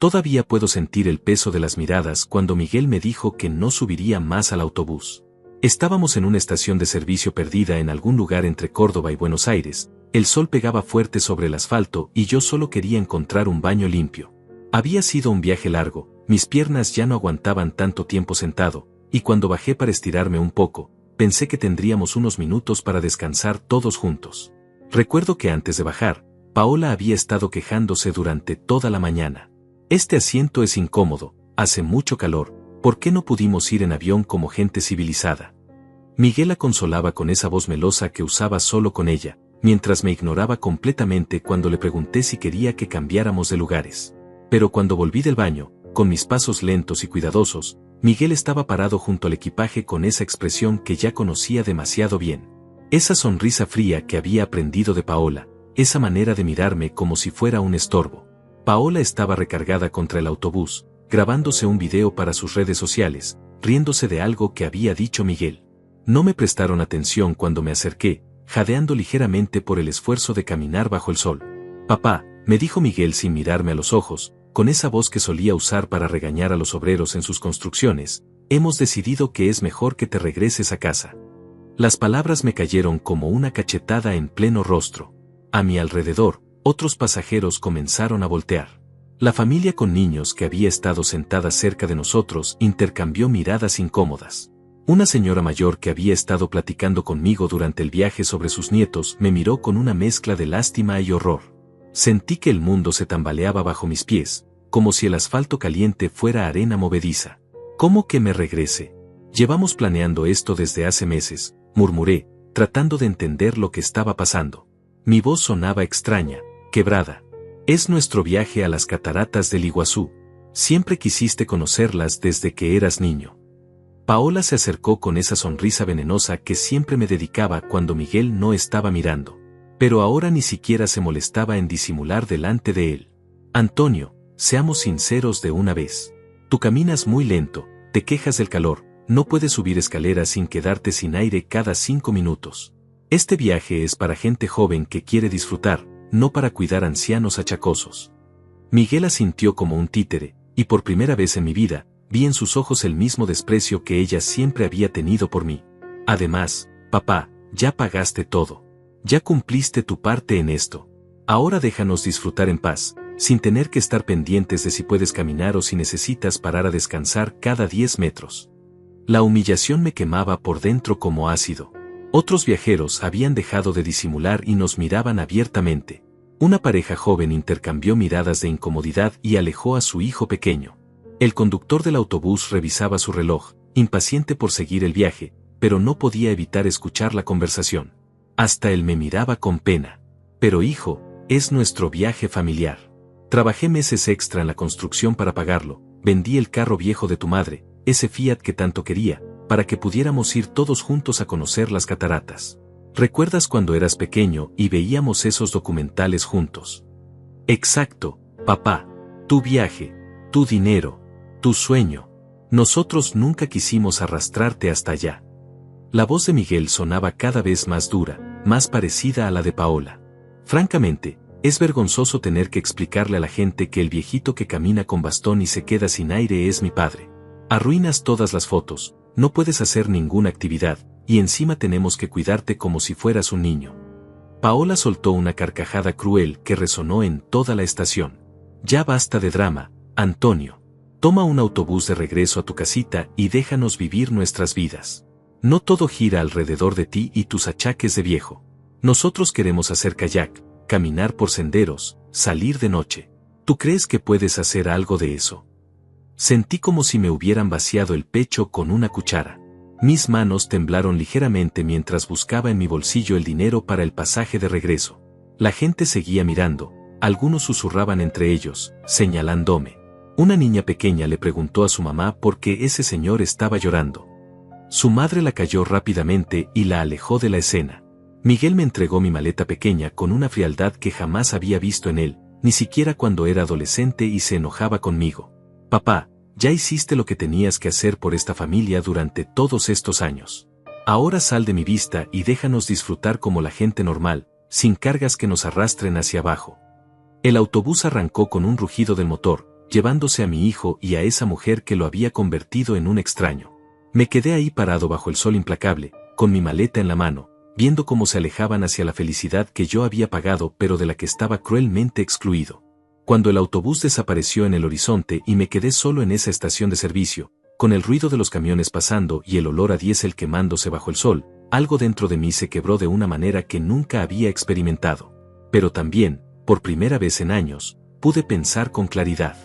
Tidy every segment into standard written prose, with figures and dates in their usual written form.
Todavía puedo sentir el peso de las miradas cuando Miguel me dijo que no subiría más al autobús. Estábamos en una estación de servicio perdida en algún lugar entre Córdoba y Buenos Aires, el sol pegaba fuerte sobre el asfalto y yo solo quería encontrar un baño limpio. Había sido un viaje largo, mis piernas ya no aguantaban tanto tiempo sentado, y cuando bajé para estirarme un poco, pensé que tendríamos unos minutos para descansar todos juntos. Recuerdo que antes de bajar, Paola había estado quejándose durante toda la mañana. Este asiento es incómodo, hace mucho calor, ¿por qué no pudimos ir en avión como gente civilizada? Miguel la consolaba con esa voz melosa que usaba solo con ella, mientras me ignoraba completamente cuando le pregunté si quería que cambiáramos de lugares. Pero cuando volví del baño, con mis pasos lentos y cuidadosos, Miguel estaba parado junto al equipaje con esa expresión que ya conocía demasiado bien. Esa sonrisa fría que había aprendido de Paola, esa manera de mirarme como si fuera un estorbo. Paola estaba recargada contra el autobús, grabándose un video para sus redes sociales, riéndose de algo que había dicho Miguel. No me prestaron atención cuando me acerqué, jadeando ligeramente por el esfuerzo de caminar bajo el sol. «Papá», me dijo Miguel sin mirarme a los ojos, con esa voz que solía usar para regañar a los obreros en sus construcciones, «hemos decidido que es mejor que te regreses a casa». Las palabras me cayeron como una cachetada en pleno rostro. A mi alrededor, otros pasajeros comenzaron a voltear. La familia con niños que había estado sentada cerca de nosotros intercambió miradas incómodas. Una señora mayor que había estado platicando conmigo durante el viaje sobre sus nietos me miró con una mezcla de lástima y horror. Sentí que el mundo se tambaleaba bajo mis pies, como si el asfalto caliente fuera arena movediza. ¿Cómo que me regrese? Llevamos planeando esto desde hace meses, murmuré, tratando de entender lo que estaba pasando. Mi voz sonaba extraña, quebrada. Es nuestro viaje a las cataratas del Iguazú. Siempre quisiste conocerlas desde que eras niño. Paola se acercó con esa sonrisa venenosa que siempre me dedicaba cuando Miguel no estaba mirando. Pero ahora ni siquiera se molestaba en disimular delante de él. Antonio, seamos sinceros de una vez. Tú caminas muy lento, te quejas del calor, no puedes subir escaleras sin quedarte sin aire cada 5 minutos. Este viaje es para gente joven que quiere disfrutar, no para cuidar ancianos achacosos. Miguel asintió como un títere, y por primera vez en mi vida, vi en sus ojos el mismo desprecio que ella siempre había tenido por mí. Además, papá, ya pagaste todo. Ya cumpliste tu parte en esto. Ahora déjanos disfrutar en paz, sin tener que estar pendientes de si puedes caminar o si necesitas parar a descansar cada 10 metros. La humillación me quemaba por dentro como ácido. Otros viajeros habían dejado de disimular y nos miraban abiertamente. Una pareja joven intercambió miradas de incomodidad y alejó a su hijo pequeño. El conductor del autobús revisaba su reloj, impaciente por seguir el viaje, pero no podía evitar escuchar la conversación. Hasta él me miraba con pena. Pero hijo, es nuestro viaje familiar. Trabajé meses extra en la construcción para pagarlo, vendí el carro viejo de tu madre, ese Fiat que tanto quería, para que pudiéramos ir todos juntos a conocer las cataratas. ¿Recuerdas cuando eras pequeño y veíamos esos documentales juntos? Exacto, papá. Tu viaje, tu dinero, tu sueño. Nosotros nunca quisimos arrastrarte hasta allá. La voz de Miguel sonaba cada vez más dura, más parecida a la de Paola. Francamente, es vergonzoso tener que explicarle a la gente que el viejito que camina con bastón y se queda sin aire es mi padre. Arruinas todas las fotos, no puedes hacer ninguna actividad, y encima tenemos que cuidarte como si fueras un niño. Paola soltó una carcajada cruel que resonó en toda la estación. Ya basta de drama, Antonio. Toma un autobús de regreso a tu casita y déjanos vivir nuestras vidas. No todo gira alrededor de ti y tus achaques de viejo. Nosotros queremos hacer kayak, caminar por senderos, salir de noche. ¿Tú crees que puedes hacer algo de eso? Sentí como si me hubieran vaciado el pecho con una cuchara. Mis manos temblaron ligeramente mientras buscaba en mi bolsillo el dinero para el pasaje de regreso. La gente seguía mirando, algunos susurraban entre ellos, señalándome. Una niña pequeña le preguntó a su mamá por qué ese señor estaba llorando. Su madre la calló rápidamente y la alejó de la escena. Miguel me entregó mi maleta pequeña con una frialdad que jamás había visto en él, ni siquiera cuando era adolescente y se enojaba conmigo. Papá, ya hiciste lo que tenías que hacer por esta familia durante todos estos años. Ahora sal de mi vista y déjanos disfrutar como la gente normal, sin cargas que nos arrastren hacia abajo. El autobús arrancó con un rugido del motor, llevándose a mi hijo y a esa mujer que lo había convertido en un extraño. Me quedé ahí parado bajo el sol implacable, con mi maleta en la mano, viendo cómo se alejaban hacia la felicidad que yo había pagado pero de la que estaba cruelmente excluido. Cuando el autobús desapareció en el horizonte y me quedé solo en esa estación de servicio, con el ruido de los camiones pasando y el olor a diésel quemándose bajo el sol, algo dentro de mí se quebró de una manera que nunca había experimentado. Pero también, por primera vez en años, pude pensar con claridad.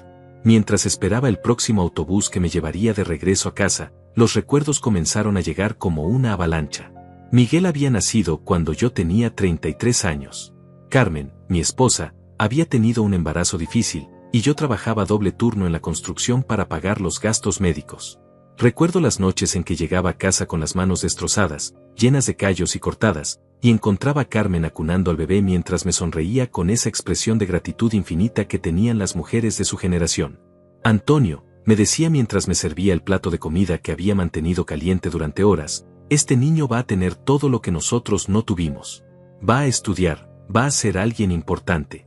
Mientras esperaba el próximo autobús que me llevaría de regreso a casa, los recuerdos comenzaron a llegar como una avalancha. Miguel había nacido cuando yo tenía 33 años. Carmen, mi esposa, había tenido un embarazo difícil, y yo trabajaba doble turno en la construcción para pagar los gastos médicos. Recuerdo las noches en que llegaba a casa con las manos destrozadas, llenas de callos y cortadas, y encontraba a Carmen acunando al bebé mientras me sonreía con esa expresión de gratitud infinita que tenían las mujeres de su generación. Antonio, me decía mientras me servía el plato de comida que había mantenido caliente durante horas, este niño va a tener todo lo que nosotros no tuvimos. Va a estudiar, va a ser alguien importante.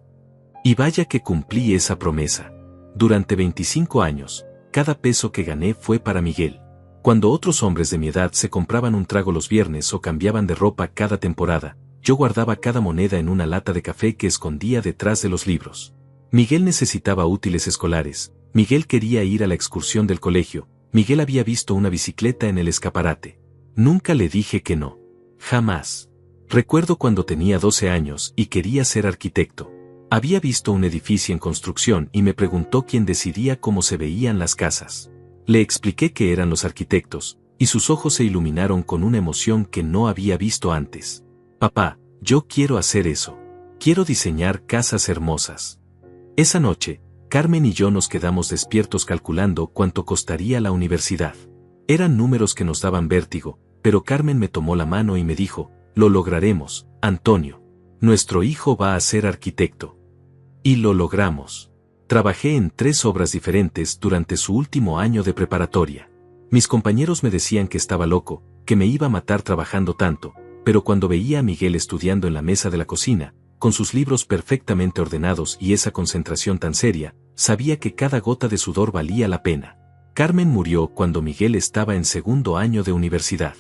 Y vaya que cumplí esa promesa. Durante 25 años, cada peso que gané fue para Miguel. Cuando otros hombres de mi edad se compraban un trago los viernes o cambiaban de ropa cada temporada, yo guardaba cada moneda en una lata de café que escondía detrás de los libros. Miguel necesitaba útiles escolares, Miguel quería ir a la excursión del colegio, Miguel había visto una bicicleta en el escaparate. Nunca le dije que no. Jamás. Recuerdo cuando tenía 12 años y quería ser arquitecto. Había visto un edificio en construcción y me preguntó quién decidía cómo se veían las casas. Le expliqué que eran los arquitectos, y sus ojos se iluminaron con una emoción que no había visto antes. Papá, yo quiero hacer eso. Quiero diseñar casas hermosas. Esa noche, Carmen y yo nos quedamos despiertos calculando cuánto costaría la universidad. Eran números que nos daban vértigo, pero Carmen me tomó la mano y me dijo, lo lograremos, Antonio. Nuestro hijo va a ser arquitecto. Y lo logramos. Trabajé en 3 obras diferentes durante su último año de preparatoria. Mis compañeros me decían que estaba loco, que me iba a matar trabajando tanto, pero cuando veía a Miguel estudiando en la mesa de la cocina, con sus libros perfectamente ordenados y esa concentración tan seria, sabía que cada gota de sudor valía la pena. Carmen murió cuando Miguel estaba en 2º año de universidad.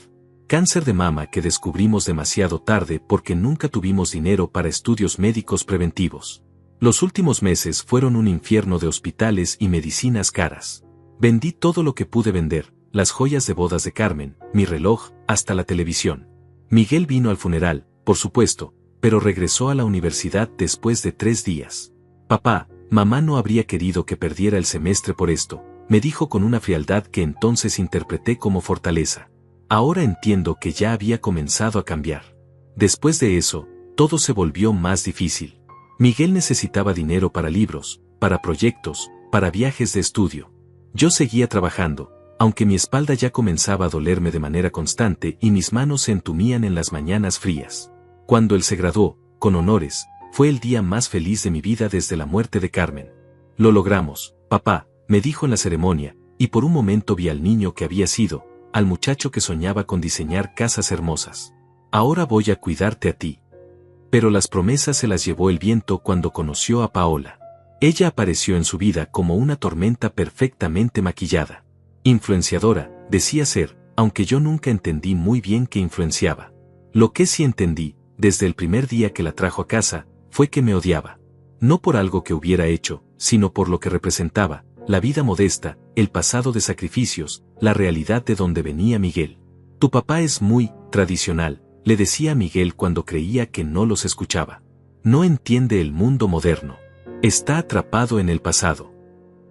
Cáncer de mama que descubrimos demasiado tarde porque nunca tuvimos dinero para estudios médicos preventivos. Los últimos meses fueron un infierno de hospitales y medicinas caras. Vendí todo lo que pude vender, las joyas de bodas de Carmen, mi reloj, hasta la televisión. Miguel vino al funeral, por supuesto, pero regresó a la universidad después de 3 días. Papá, mamá no habría querido que perdiera el semestre por esto, me dijo con una frialdad que entonces interpreté como fortaleza. Ahora entiendo que ya había comenzado a cambiar. Después de eso, todo se volvió más difícil. Miguel necesitaba dinero para libros, para proyectos, para viajes de estudio. Yo seguía trabajando, aunque mi espalda ya comenzaba a dolerme de manera constante y mis manos se entumían en las mañanas frías. Cuando él se graduó, con honores, fue el día más feliz de mi vida desde la muerte de Carmen. Lo logramos, papá, me dijo en la ceremonia, y por un momento vi al niño que había sido, al muchacho que soñaba con diseñar casas hermosas. Ahora voy a cuidarte a ti. Pero las promesas se las llevó el viento cuando conoció a Paola. Ella apareció en su vida como una tormenta perfectamente maquillada. Influenciadora, decía ser, aunque yo nunca entendí muy bien qué influenciaba. Lo que sí entendí, desde el primer día que la trajo a casa, fue que me odiaba. No por algo que hubiera hecho, sino por lo que representaba, la vida modesta, el pasado de sacrificios, la realidad de donde venía Miguel. Tu papá es muy tradicional, le decía a Miguel cuando creía que no los escuchaba. No entiende el mundo moderno. Está atrapado en el pasado.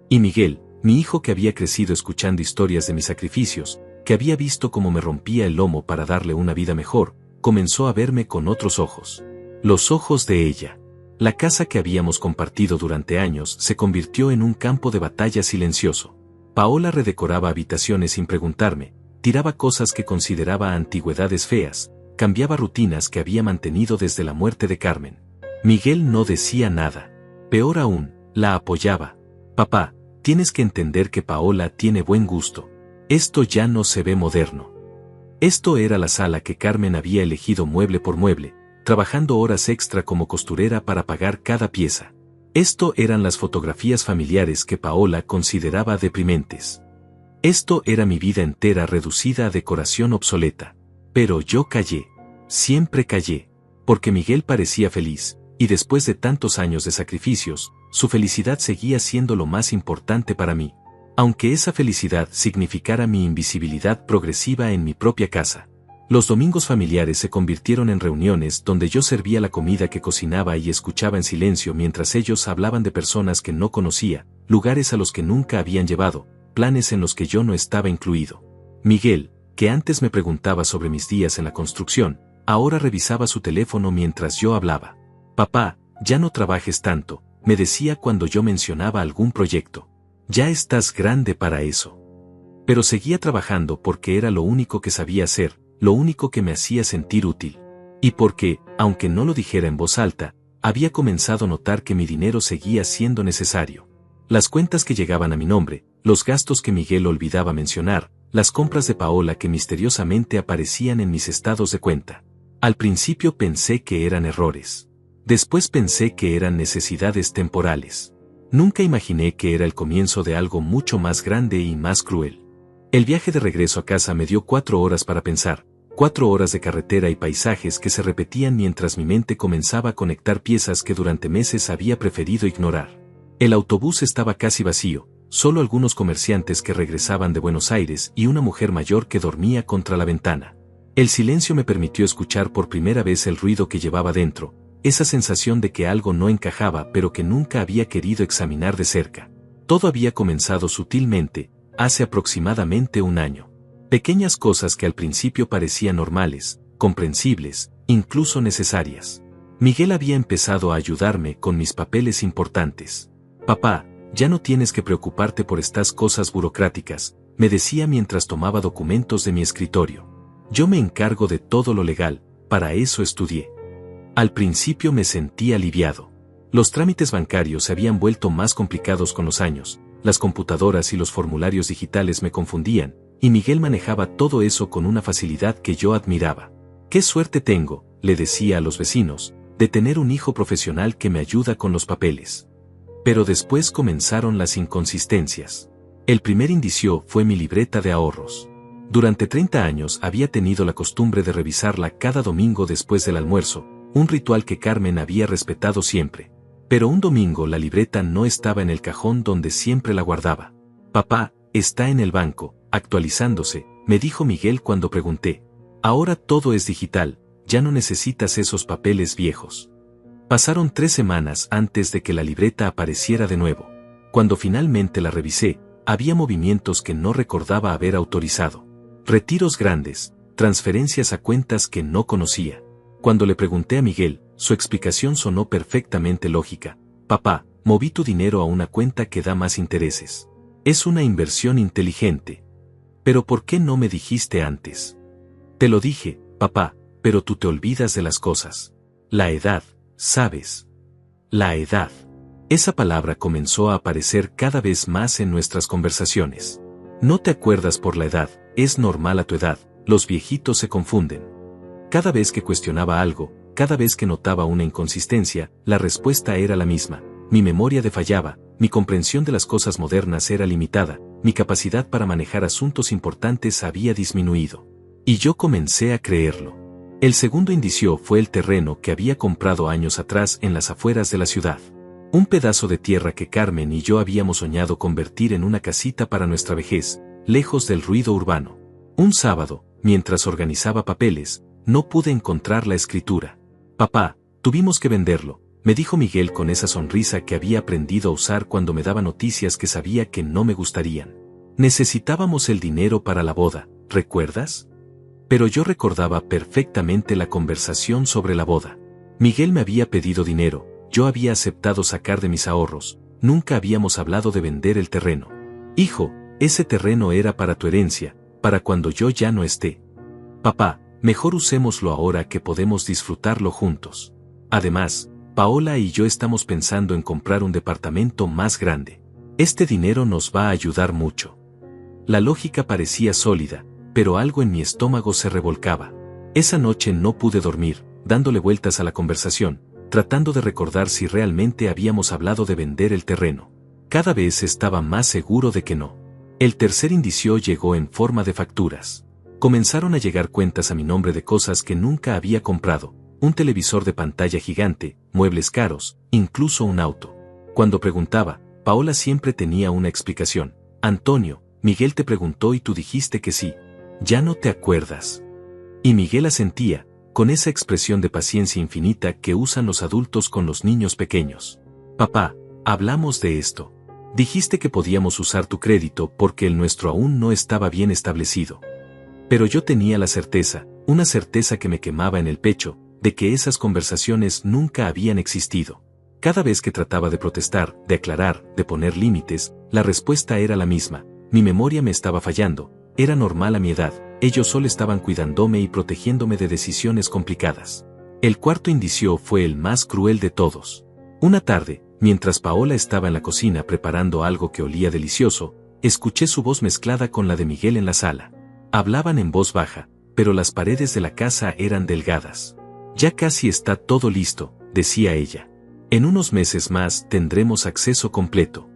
Y Miguel, mi hijo que había crecido escuchando historias de mis sacrificios, que había visto cómo me rompía el lomo para darle una vida mejor, comenzó a verme con otros ojos. Los ojos de ella. La casa que habíamos compartido durante años se convirtió en un campo de batalla silencioso. Paola redecoraba habitaciones sin preguntarme, tiraba cosas que consideraba antigüedades feas, cambiaba rutinas que había mantenido desde la muerte de Carmen. Miguel no decía nada. Peor aún, la apoyaba. Papá, tienes que entender que Paola tiene buen gusto. Esto ya no se ve moderno. Esto era la sala que Carmen había elegido mueble por mueble, trabajando horas extra como costurera para pagar cada pieza. Esto eran las fotografías familiares que Paola consideraba deprimentes. Esto era mi vida entera reducida a decoración obsoleta. Pero yo callé. Siempre callé. Porque Miguel parecía feliz, y después de tantos años de sacrificios, su felicidad seguía siendo lo más importante para mí. Aunque esa felicidad significara mi invisibilidad progresiva en mi propia casa. Los domingos familiares se convirtieron en reuniones donde yo servía la comida que cocinaba y escuchaba en silencio mientras ellos hablaban de personas que no conocía, lugares a los que nunca habían llevado, planes en los que yo no estaba incluido. Miguel, que antes me preguntaba sobre mis días en la construcción, ahora revisaba su teléfono mientras yo hablaba. Papá, ya no trabajes tanto, me decía cuando yo mencionaba algún proyecto. Ya estás grande para eso. Pero seguía trabajando porque era lo único que sabía hacer, lo único que me hacía sentir útil. Y porque, aunque no lo dijera en voz alta, había comenzado a notar que mi dinero seguía siendo necesario. Las cuentas que llegaban a mi nombre, los gastos que Miguel olvidaba mencionar, las compras de Paola que misteriosamente aparecían en mis estados de cuenta. Al principio pensé que eran errores. Después pensé que eran necesidades temporales. Nunca imaginé que era el comienzo de algo mucho más grande y más cruel. El viaje de regreso a casa me dio 4 horas para pensar, 4 horas de carretera y paisajes que se repetían mientras mi mente comenzaba a conectar piezas que durante meses había preferido ignorar. El autobús estaba casi vacío, solo algunos comerciantes que regresaban de Buenos Aires y una mujer mayor que dormía contra la ventana. El silencio me permitió escuchar por primera vez el ruido que llevaba dentro, esa sensación de que algo no encajaba pero que nunca había querido examinar de cerca. Todo había comenzado sutilmente, hace aproximadamente un año. Pequeñas cosas que al principio parecían normales, comprensibles, incluso necesarias. Miguel había empezado a ayudarme con mis papeles importantes. Papá, ya no tienes que preocuparte por estas cosas burocráticas, me decía mientras tomaba documentos de mi escritorio. Yo me encargo de todo lo legal, para eso estudié. Al principio me sentí aliviado. Los trámites bancarios se habían vuelto más complicados con los años, las computadoras y los formularios digitales me confundían, y Miguel manejaba todo eso con una facilidad que yo admiraba. «Qué suerte tengo», le decía a los vecinos, «de tener un hijo profesional que me ayuda con los papeles». Pero después comenzaron las inconsistencias. El primer indicio fue mi libreta de ahorros. Durante 30 años había tenido la costumbre de revisarla cada domingo después del almuerzo, un ritual que Carmen había respetado siempre. Pero un domingo la libreta no estaba en el cajón donde siempre la guardaba. «Papá, está en el banco, actualizándose», me dijo Miguel cuando pregunté. «Ahora todo es digital, ya no necesitas esos papeles viejos». Pasaron 3 semanas antes de que la libreta apareciera de nuevo. Cuando finalmente la revisé, había movimientos que no recordaba haber autorizado. Retiros grandes, transferencias a cuentas que no conocía. Cuando le pregunté a Miguel, su explicación sonó perfectamente lógica. «Papá, moví tu dinero a una cuenta que da más intereses. Es una inversión inteligente». «¿Pero por qué no me dijiste antes?» «Te lo dije, papá, pero tú te olvidas de las cosas. La edad, ¿sabes? La edad». Esa palabra comenzó a aparecer cada vez más en nuestras conversaciones. «No te acuerdas por la edad, es normal a tu edad, los viejitos se confunden». Cada vez que cuestionaba algo, cada vez que notaba una inconsistencia, la respuesta era la misma. Mi memoria fallaba, mi comprensión de las cosas modernas era limitada, mi capacidad para manejar asuntos importantes había disminuido. Y yo comencé a creerlo. El segundo indicio fue el terreno que había comprado años atrás en las afueras de la ciudad. Un pedazo de tierra que Carmen y yo habíamos soñado convertir en una casita para nuestra vejez, lejos del ruido urbano. Un sábado, mientras organizaba papeles, no pude encontrar la escritura. «Papá, tuvimos que venderlo», me dijo Miguel con esa sonrisa que había aprendido a usar cuando me daba noticias que sabía que no me gustarían. «Necesitábamos el dinero para la boda, ¿recuerdas?» Pero yo recordaba perfectamente la conversación sobre la boda. Miguel me había pedido dinero, yo había aceptado sacar de mis ahorros, nunca habíamos hablado de vender el terreno. «Hijo, ese terreno era para tu herencia, para cuando yo ya no esté. Papá, mejor usémoslo ahora que podemos disfrutarlo juntos. Además, Paola y yo estamos pensando en comprar un departamento más grande. Este dinero nos va a ayudar mucho». La lógica parecía sólida, pero algo en mi estómago se revolcaba. Esa noche no pude dormir, dándole vueltas a la conversación, tratando de recordar si realmente habíamos hablado de vender el terreno. Cada vez estaba más seguro de que no. El tercer indicio llegó en forma de facturas. Comenzaron a llegar cuentas a mi nombre de cosas que nunca había comprado, un televisor de pantalla gigante, muebles caros, incluso un auto. Cuando preguntaba, Paola siempre tenía una explicación. Antonio, Miguel te preguntó y tú dijiste que sí. ¿Ya no te acuerdas? Y Miguel asentía, con esa expresión de paciencia infinita que usan los adultos con los niños pequeños. Papá, hablamos de esto. Dijiste que podíamos usar tu crédito porque el nuestro aún no estaba bien establecido. Pero yo tenía la certeza, una certeza que me quemaba en el pecho, de que esas conversaciones nunca habían existido. Cada vez que trataba de protestar, de aclarar, de poner límites, la respuesta era la misma. Mi memoria me estaba fallando, era normal a mi edad, ellos solo estaban cuidándome y protegiéndome de decisiones complicadas. El cuarto indicio fue el más cruel de todos. Una tarde, mientras Paola estaba en la cocina preparando algo que olía delicioso, escuché su voz mezclada con la de Miguel en la sala. Hablaban en voz baja, pero las paredes de la casa eran delgadas. Ya casi está todo listo, decía ella. En unos meses más tendremos acceso completo.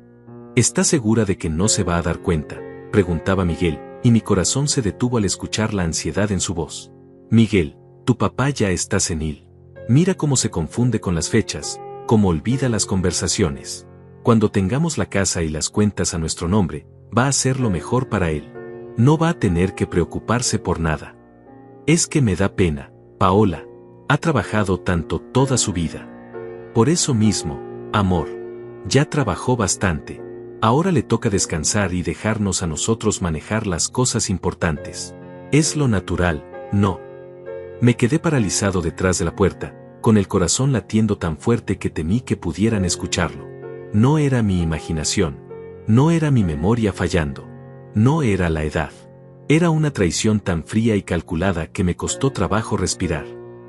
¿Estás segura de que no se va a dar cuenta?, preguntaba Miguel, y mi corazón se detuvo al escuchar la ansiedad en su voz. Miguel, tu papá ya está senil. Mira cómo se confunde con las fechas, cómo olvida las conversaciones. Cuando tengamos la casa y las cuentas a nuestro nombre, va a ser lo mejor para él. No va a tener que preocuparse por nada. Es que me da pena, Paola. Ha trabajado tanto toda su vida. Por eso mismo, amor. Ya trabajó bastante. Ahora le toca descansar y dejarnos a nosotros manejar las cosas importantes. Es lo natural, ¿no? Me quedé paralizado detrás de la puerta, con el corazón latiendo tan fuerte que temí que pudieran escucharlo. No era mi imaginación. No era mi memoria fallando. No era la edad. Era una traición tan fría y calculada que me costó trabajo respirar.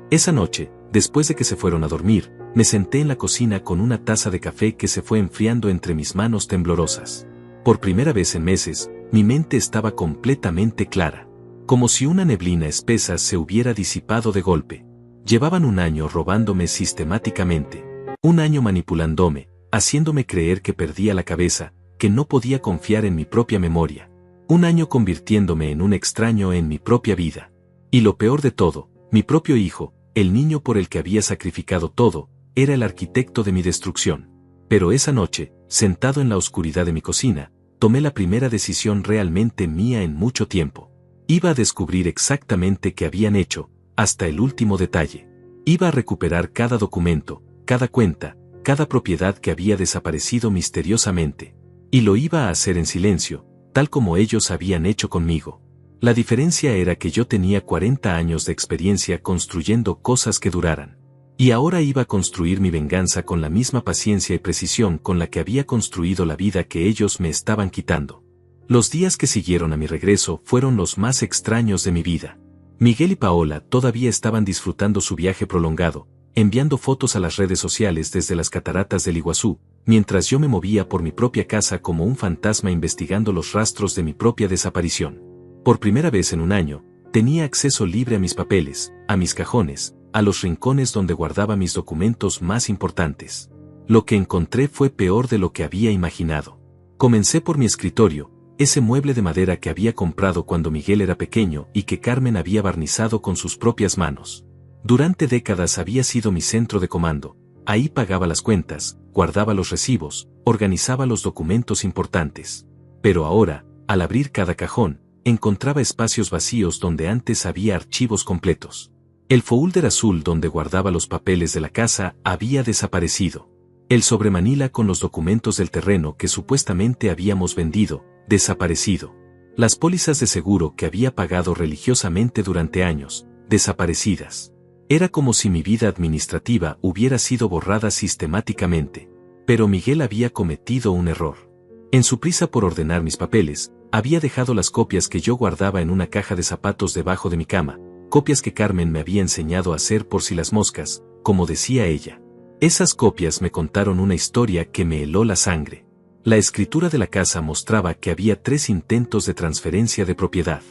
Esa noche, después de que se fueron a dormir, me senté en la cocina con una taza de café que se fue enfriando entre mis manos temblorosas. Por primera vez en meses, mi mente estaba completamente clara. Como si una neblina espesa se hubiera disipado de golpe. Llevaban un año robándome sistemáticamente. Un año manipulándome, haciéndome creer que perdía la cabeza, que no podía confiar en mi propia memoria. Un año convirtiéndome en un extraño en mi propia vida. Y lo peor de todo, mi propio hijo, el niño por el que había sacrificado todo, era el arquitecto de mi destrucción. Pero esa noche, sentado en la oscuridad de mi cocina, tomé la primera decisión realmente mía en mucho tiempo. Iba a descubrir exactamente qué habían hecho, hasta el último detalle. Iba a recuperar cada documento, cada cuenta, cada propiedad que había desaparecido misteriosamente. Y lo iba a hacer en silencio, tal como ellos habían hecho conmigo. La diferencia era que yo tenía 40 años de experiencia construyendo cosas que duraran. Y ahora iba a construir mi venganza con la misma paciencia y precisión con la que había construido la vida que ellos me estaban quitando. Los días que siguieron a mi regreso fueron los más extraños de mi vida. Miguel y Paola todavía estaban disfrutando su viaje prolongado, enviando fotos a las redes sociales desde las cataratas del Iguazú, mientras yo me movía por mi propia casa como un fantasma investigando los rastros de mi propia desaparición. Por primera vez en un año, tenía acceso libre a mis papeles, a mis cajones, a los rincones donde guardaba mis documentos más importantes. Lo que encontré fue peor de lo que había imaginado. Comencé por mi escritorio, ese mueble de madera que había comprado cuando Miguel era pequeño y que Carmen había barnizado con sus propias manos. Durante décadas había sido mi centro de comando. Ahí pagaba las cuentas, guardaba los recibos, organizaba los documentos importantes. Pero ahora, al abrir cada cajón, encontraba espacios vacíos donde antes había archivos completos. El folder azul donde guardaba los papeles de la casa había desaparecido. El sobremanila con los documentos del terreno que supuestamente habíamos vendido, desaparecido. Las pólizas de seguro que había pagado religiosamente durante años, desaparecidas. Era como si mi vida administrativa hubiera sido borrada sistemáticamente. Pero Miguel había cometido un error. En su prisa por ordenar mis papeles, había dejado las copias que yo guardaba en una caja de zapatos debajo de mi cama, copias que Carmen me había enseñado a hacer por si las moscas, como decía ella. Esas copias me contaron una historia que me heló la sangre. La escritura de la casa mostraba que había 3 intentos de transferencia de propiedad.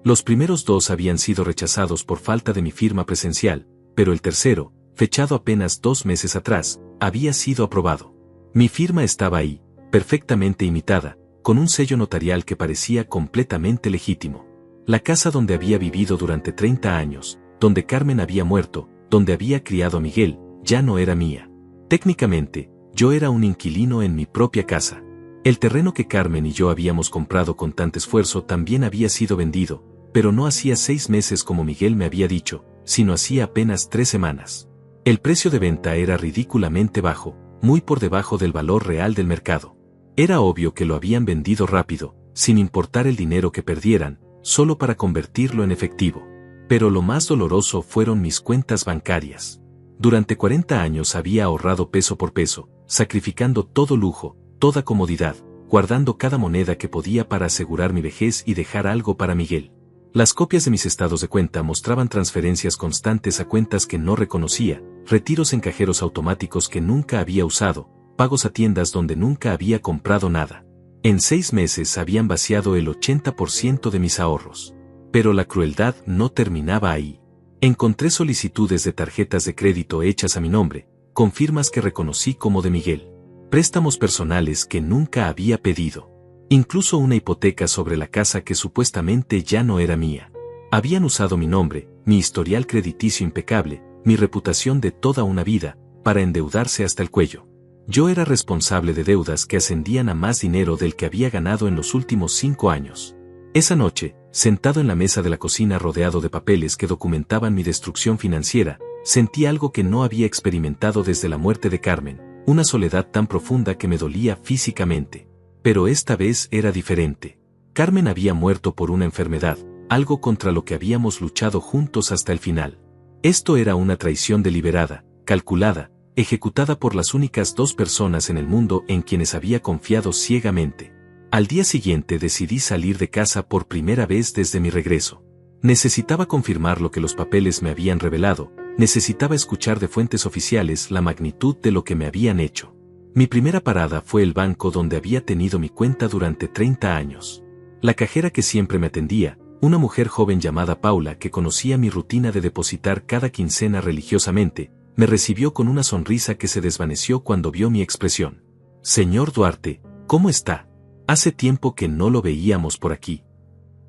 Los primeros 2 habían sido rechazados por falta de mi firma presencial, pero el tercero, fechado apenas 2 meses atrás, había sido aprobado. Mi firma estaba ahí, perfectamente imitada, con un sello notarial que parecía completamente legítimo. La casa donde había vivido durante 30 años, donde Carmen había muerto, donde había criado a Miguel, ya no era mía. Técnicamente, yo era un inquilino en mi propia casa. El terreno que Carmen y yo habíamos comprado con tanto esfuerzo también había sido vendido, pero no hacía 6 meses como Miguel me había dicho, sino hacía apenas 3 semanas. El precio de venta era ridículamente bajo, muy por debajo del valor real del mercado. Era obvio que lo habían vendido rápido, sin importar el dinero que perdieran, solo para convertirlo en efectivo. Pero lo más doloroso fueron mis cuentas bancarias. Durante 40 años había ahorrado peso por peso, sacrificando todo lujo, toda comodidad, guardando cada moneda que podía para asegurar mi vejez y dejar algo para Miguel. Las copias de mis estados de cuenta mostraban transferencias constantes a cuentas que no reconocía, retiros en cajeros automáticos que nunca había usado, pagos a tiendas donde nunca había comprado nada. En 6 meses habían vaciado el 80% de mis ahorros. Pero la crueldad no terminaba ahí. Encontré solicitudes de tarjetas de crédito hechas a mi nombre, con firmas que reconocí como de Miguel. Préstamos personales que nunca había pedido. Incluso una hipoteca sobre la casa que supuestamente ya no era mía. Habían usado mi nombre, mi historial crediticio impecable, mi reputación de toda una vida, para endeudarse hasta el cuello. Yo era responsable de deudas que ascendían a más dinero del que había ganado en los últimos 5 años. Esa noche, sentado en la mesa de la cocina rodeado de papeles que documentaban mi destrucción financiera, sentí algo que no había experimentado desde la muerte de Carmen, una soledad tan profunda que me dolía físicamente. Pero esta vez era diferente. Carmen había muerto por una enfermedad, algo contra lo que habíamos luchado juntos hasta el final. Esto era una traición deliberada, calculada, ejecutada por las únicas 2 personas en el mundo en quienes había confiado ciegamente. Al día siguiente decidí salir de casa por primera vez desde mi regreso. Necesitaba confirmar lo que los papeles me habían revelado, necesitaba escuchar de fuentes oficiales la magnitud de lo que me habían hecho. Mi primera parada fue el banco donde había tenido mi cuenta durante 30 años. La cajera que siempre me atendía, una mujer joven llamada Paula que conocía mi rutina de depositar cada quincena religiosamente, me recibió con una sonrisa que se desvaneció cuando vio mi expresión. «Señor Duarte, ¿cómo está? Hace tiempo que no lo veíamos por aquí».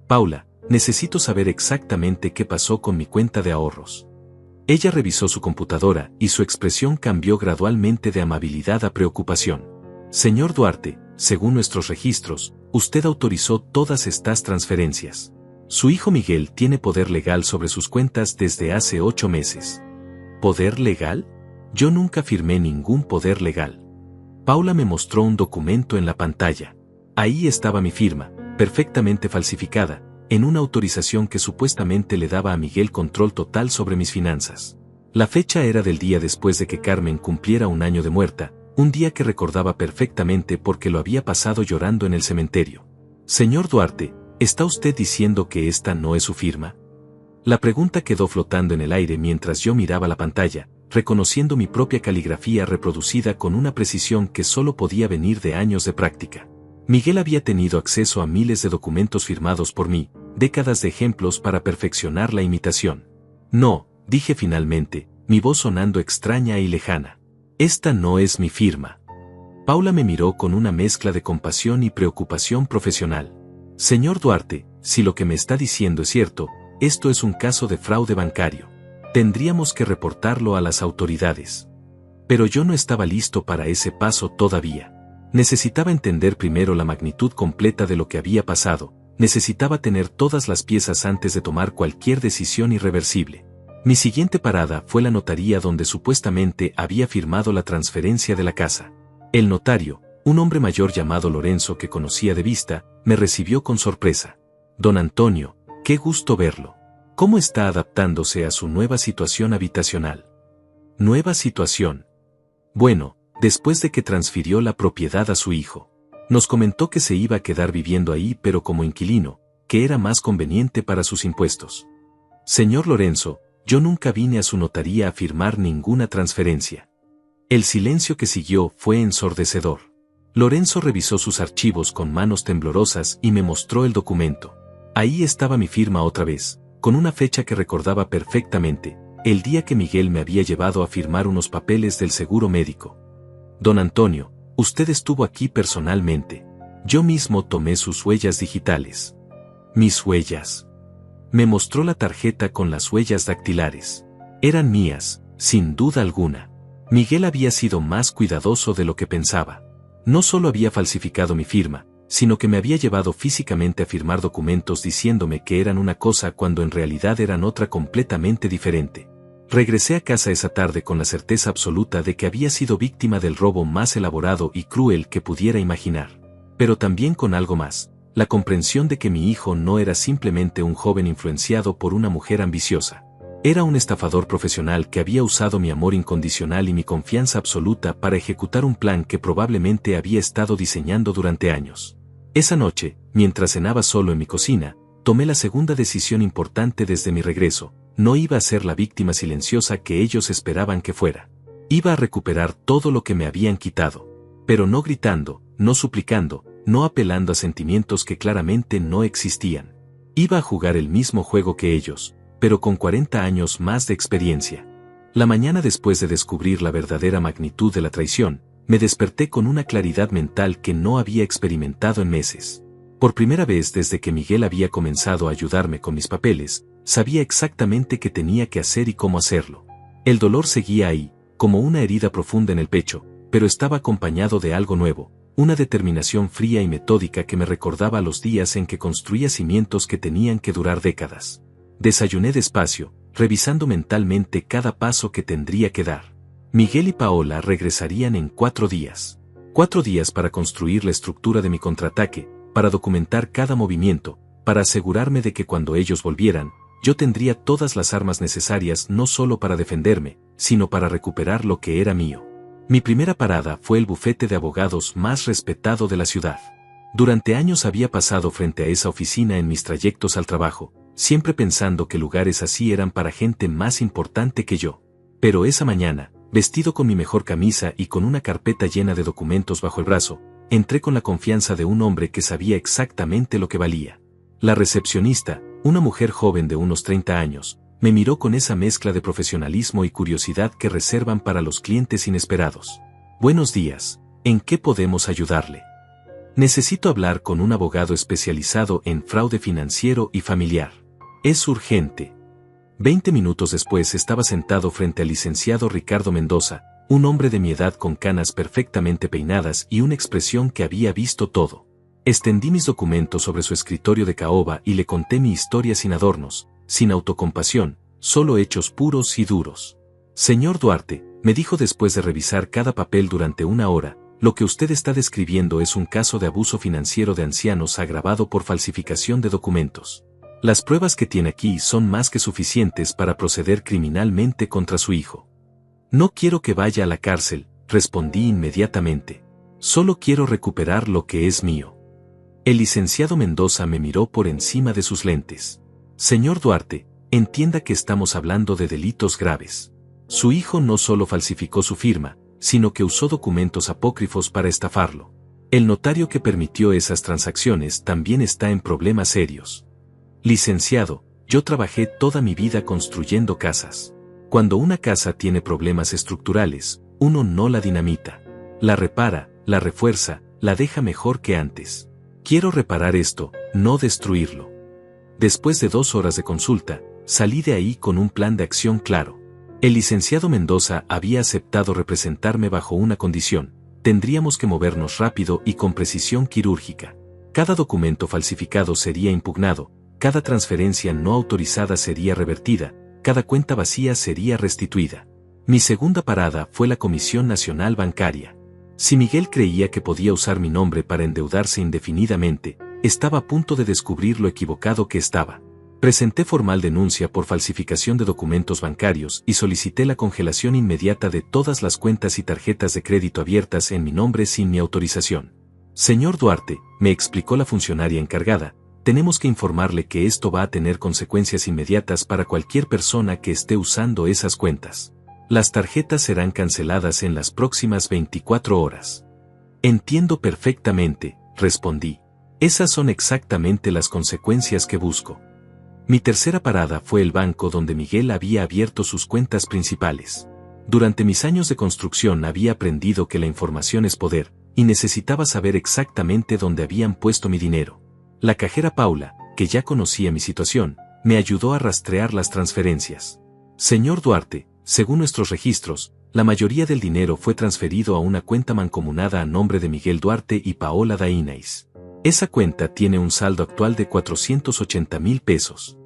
«Paula, necesito saber exactamente qué pasó con mi cuenta de ahorros». Ella revisó su computadora y su expresión cambió gradualmente de amabilidad a preocupación. «Señor Duarte, según nuestros registros, usted autorizó todas estas transferencias. Su hijo Miguel tiene poder legal sobre sus cuentas desde hace 8 meses». ¿Poder legal? Yo nunca firmé ningún poder legal. Paula me mostró un documento en la pantalla. Ahí estaba mi firma, perfectamente falsificada, en una autorización que supuestamente le daba a Miguel control total sobre mis finanzas. La fecha era del día después de que Carmen cumpliera 1 año de muerta, un día que recordaba perfectamente porque lo había pasado llorando en el cementerio. «Señor Duarte, ¿está usted diciendo que esta no es su firma?». La pregunta quedó flotando en el aire mientras yo miraba la pantalla, reconociendo mi propia caligrafía reproducida con una precisión que solo podía venir de años de práctica. Miguel había tenido acceso a miles de documentos firmados por mí, décadas de ejemplos para perfeccionar la imitación. «No», dije finalmente, mi voz sonando extraña y lejana. «Esta no es mi firma». Paula me miró con una mezcla de compasión y preocupación profesional. «Señor Duarte, si lo que me está diciendo es cierto, esto es un caso de fraude bancario. Tendríamos que reportarlo a las autoridades». Pero yo no estaba listo para ese paso todavía. Necesitaba entender primero la magnitud completa de lo que había pasado, necesitaba tener todas las piezas antes de tomar cualquier decisión irreversible. Mi siguiente parada fue la notaría donde supuestamente había firmado la transferencia de la casa. El notario, un hombre mayor llamado Lorenzo que conocía de vista, me recibió con sorpresa. «Don Antonio, qué gusto verlo. ¿Cómo está adaptándose a su nueva situación habitacional?». «¿Nueva situación?». «Bueno, después de que transfirió la propiedad a su hijo. Nos comentó que se iba a quedar viviendo ahí pero como inquilino, que era más conveniente para sus impuestos». «Señor Lorenzo, yo nunca vine a su notaría a firmar ninguna transferencia». El silencio que siguió fue ensordecedor. Lorenzo revisó sus archivos con manos temblorosas y me mostró el documento. Ahí estaba mi firma otra vez, con una fecha que recordaba perfectamente, el día que Miguel me había llevado a firmar unos papeles del seguro médico. Don Antonio, usted estuvo aquí personalmente. Yo mismo tomé sus huellas digitales. Mis huellas. Me mostró la tarjeta con las huellas dactilares. Eran mías, sin duda alguna. Miguel había sido más cuidadoso de lo que pensaba. No solo había falsificado mi firma, sino que me había llevado físicamente a firmar documentos diciéndome que eran una cosa cuando en realidad eran otra completamente diferente. Regresé a casa esa tarde con la certeza absoluta de que había sido víctima del robo más elaborado y cruel que pudiera imaginar. Pero también con algo más, la comprensión de que mi hijo no era simplemente un joven influenciado por una mujer ambiciosa. Era un estafador profesional que había usado mi amor incondicional y mi confianza absoluta para ejecutar un plan que probablemente había estado diseñando durante años. Esa noche, mientras cenaba solo en mi cocina, tomé la segunda decisión importante desde mi regreso. No iba a ser la víctima silenciosa que ellos esperaban que fuera. Iba a recuperar todo lo que me habían quitado. Pero no gritando, no suplicando, no apelando a sentimientos que claramente no existían. Iba a jugar el mismo juego que ellos, pero con 40 años más de experiencia. La mañana después de descubrir la verdadera magnitud de la traición, me desperté con una claridad mental que no había experimentado en meses. Por primera vez desde que Miguel había comenzado a ayudarme con mis papeles, sabía exactamente qué tenía que hacer y cómo hacerlo. El dolor seguía ahí, como una herida profunda en el pecho, pero estaba acompañado de algo nuevo, una determinación fría y metódica que me recordaba los días en que construía cimientos que tenían que durar décadas. Desayuné despacio, revisando mentalmente cada paso que tendría que dar. Miguel y Paola regresarían en 4 días. 4 días para construir la estructura de mi contraataque, para documentar cada movimiento, para asegurarme de que cuando ellos volvieran, yo tendría todas las armas necesarias no solo para defenderme, sino para recuperar lo que era mío. Mi primera parada fue el bufete de abogados más respetado de la ciudad. Durante años había pasado frente a esa oficina en mis trayectos al trabajo, siempre pensando que lugares así eran para gente más importante que yo. Pero esa mañana, vestido con mi mejor camisa y con una carpeta llena de documentos bajo el brazo, entré con la confianza de un hombre que sabía exactamente lo que valía. La recepcionista, una mujer joven de unos 30 años, me miró con esa mezcla de profesionalismo y curiosidad que reservan para los clientes inesperados. Buenos días, ¿en qué podemos ayudarle? Necesito hablar con un abogado especializado en fraude financiero y familiar. Es urgente. 20 minutos después estaba sentado frente al licenciado Ricardo Mendoza, un hombre de mi edad con canas perfectamente peinadas y una expresión que había visto todo. Extendí mis documentos sobre su escritorio de caoba y le conté mi historia sin adornos, sin autocompasión, solo hechos puros y duros. Señor Duarte, me dijo después de revisar cada papel durante 1 hora, lo que usted está describiendo es un caso de abuso financiero de ancianos agravado por falsificación de documentos. Las pruebas que tiene aquí son más que suficientes para proceder criminalmente contra su hijo. No quiero que vaya a la cárcel, respondí inmediatamente. Solo quiero recuperar lo que es mío. El licenciado Mendoza me miró por encima de sus lentes. Señor Duarte, entienda que estamos hablando de delitos graves. Su hijo no solo falsificó su firma, sino que usó documentos apócrifos para estafarlo. El notario que permitió esas transacciones también está en problemas serios. Licenciado, yo trabajé toda mi vida construyendo casas. Cuando una casa tiene problemas estructurales, uno no la dinamita. La repara, la refuerza, la deja mejor que antes. Quiero reparar esto, no destruirlo. Después de 2 horas de consulta, salí de ahí con un plan de acción claro. El licenciado Mendoza había aceptado representarme bajo una condición: tendríamos que movernos rápido y con precisión quirúrgica. Cada documento falsificado sería impugnado, cada transferencia no autorizada sería revertida, cada cuenta vacía sería restituida. Mi segunda parada fue la Comisión Nacional Bancaria. Si Miguel creía que podía usar mi nombre para endeudarse indefinidamente, estaba a punto de descubrir lo equivocado que estaba. Presenté formal denuncia por falsificación de documentos bancarios y solicité la congelación inmediata de todas las cuentas y tarjetas de crédito abiertas en mi nombre sin mi autorización. Señor Duarte, me explicó la funcionaria encargada, tenemos que informarle que esto va a tener consecuencias inmediatas para cualquier persona que esté usando esas cuentas. Las tarjetas serán canceladas en las próximas 24 horas. Entiendo perfectamente, respondí. Esas son exactamente las consecuencias que busco. Mi tercera parada fue el banco donde Miguel había abierto sus cuentas principales. Durante mis años de construcción había aprendido que la información es poder, y necesitaba saber exactamente dónde habían puesto mi dinero. La cajera Paula, que ya conocía mi situación, me ayudó a rastrear las transferencias. Señor Duarte, según nuestros registros, la mayoría del dinero fue transferido a una cuenta mancomunada a nombre de Miguel Duarte y Paola Dainais. Esa cuenta tiene un saldo actual de 480,000 pesos.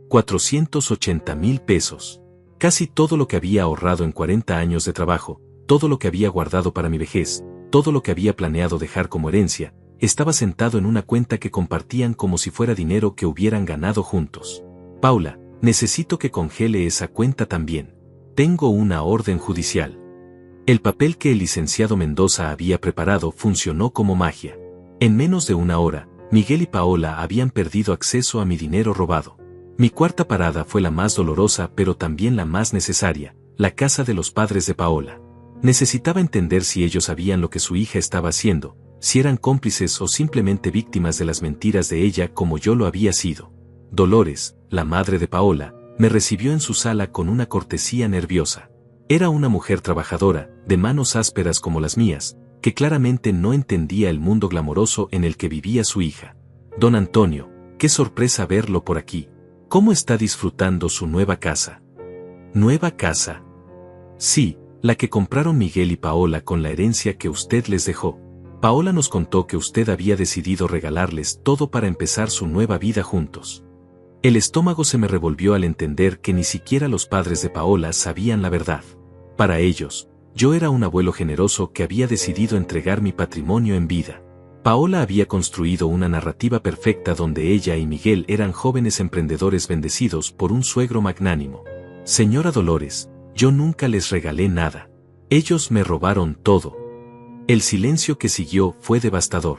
480,000 pesos. Casi todo lo que había ahorrado en 40 años de trabajo, todo lo que había guardado para mi vejez, todo lo que había planeado dejar como herencia, estaba sentado en una cuenta que compartían como si fuera dinero que hubieran ganado juntos. Paula, necesito que congele esa cuenta también. Tengo una orden judicial. El papel que el licenciado Mendoza había preparado funcionó como magia. En menos de una hora, Miguel y Paola habían perdido acceso a mi dinero robado. Mi cuarta parada fue la más dolorosa pero también la más necesaria, la casa de los padres de Paola. Necesitaba entender si ellos sabían lo que su hija estaba haciendo, si eran cómplices o simplemente víctimas de las mentiras de ella como yo lo había sido. Dolores, la madre de Paola, me recibió en su sala con una cortesía nerviosa. Era una mujer trabajadora, de manos ásperas como las mías, que claramente no entendía el mundo glamoroso en el que vivía su hija. Don Antonio, qué sorpresa verlo por aquí. ¿Cómo está disfrutando su nueva casa? ¿Nueva casa? Sí, la que compraron Miguel y Paola con la herencia que usted les dejó. Paola nos contó que usted había decidido regalarles todo para empezar su nueva vida juntos. El estómago se me revolvió al entender que ni siquiera los padres de Paola sabían la verdad. Para ellos, yo era un abuelo generoso que había decidido entregar mi patrimonio en vida. Paola había construido una narrativa perfecta donde ella y Miguel eran jóvenes emprendedores bendecidos por un suegro magnánimo. Señora Dolores, yo nunca les regalé nada. Ellos me robaron todo. El silencio que siguió fue devastador.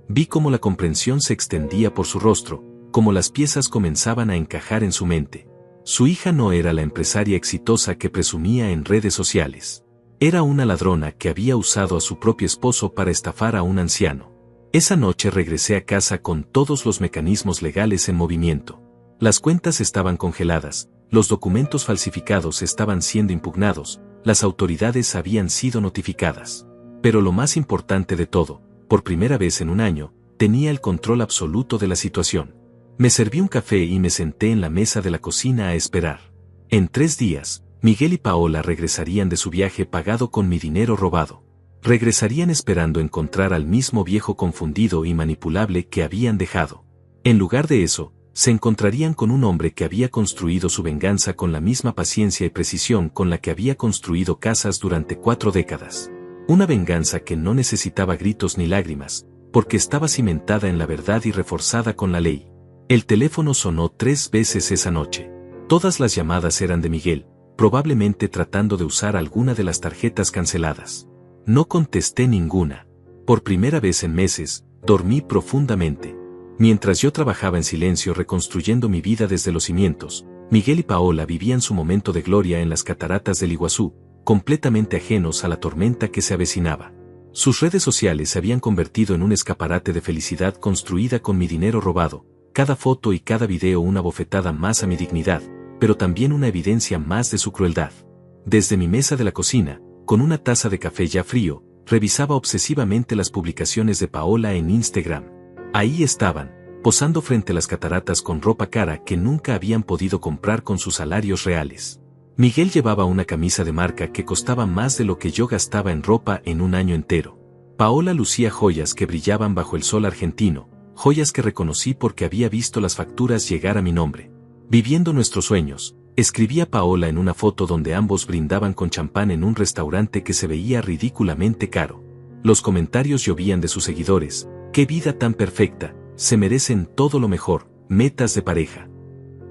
Vi cómo la comprensión se extendía por su rostro, cómo las piezas comenzaban a encajar en su mente. Su hija no era la empresaria exitosa que presumía en redes sociales. Era una ladrona que había usado a su propio esposo para estafar a un anciano. Esa noche regresé a casa con todos los mecanismos legales en movimiento. Las cuentas estaban congeladas, los documentos falsificados estaban siendo impugnados, las autoridades habían sido notificadas. Pero lo más importante de todo, por primera vez en un año, tenía el control absoluto de la situación. Me serví un café y me senté en la mesa de la cocina a esperar. En 3 días, Miguel y Paola regresarían de su viaje pagado con mi dinero robado. Regresarían esperando encontrar al mismo viejo confundido y manipulable que habían dejado. En lugar de eso, se encontrarían con un hombre que había construido su venganza con la misma paciencia y precisión con la que había construido casas durante 4 décadas. Una venganza que no necesitaba gritos ni lágrimas, porque estaba cimentada en la verdad y reforzada con la ley. El teléfono sonó 3 veces esa noche. Todas las llamadas eran de Miguel, probablemente tratando de usar alguna de las tarjetas canceladas. No contesté ninguna. Por primera vez en meses, dormí profundamente. Mientras yo trabajaba en silencio reconstruyendo mi vida desde los cimientos, Miguel y Paola vivían su momento de gloria en las cataratas del Iguazú, completamente ajenos a la tormenta que se avecinaba. Sus redes sociales se habían convertido en un escaparate de felicidad construida con mi dinero robado, cada foto y cada video una bofetada más a mi dignidad, pero también una evidencia más de su crueldad. Desde mi mesa de la cocina, con una taza de café ya frío, revisaba obsesivamente las publicaciones de Paola en Instagram. Ahí estaban, posando frente a las cataratas con ropa cara que nunca habían podido comprar con sus salarios reales. Miguel llevaba una camisa de marca que costaba más de lo que yo gastaba en ropa en un año entero. Paola lucía joyas que brillaban bajo el sol argentino, joyas que reconocí porque había visto las facturas llegar a mi nombre. Viviendo nuestros sueños, escribía Paola en una foto donde ambos brindaban con champán en un restaurante que se veía ridículamente caro. Los comentarios llovían de sus seguidores: «¡Qué vida tan perfecta! Se merecen todo lo mejor, metas de pareja».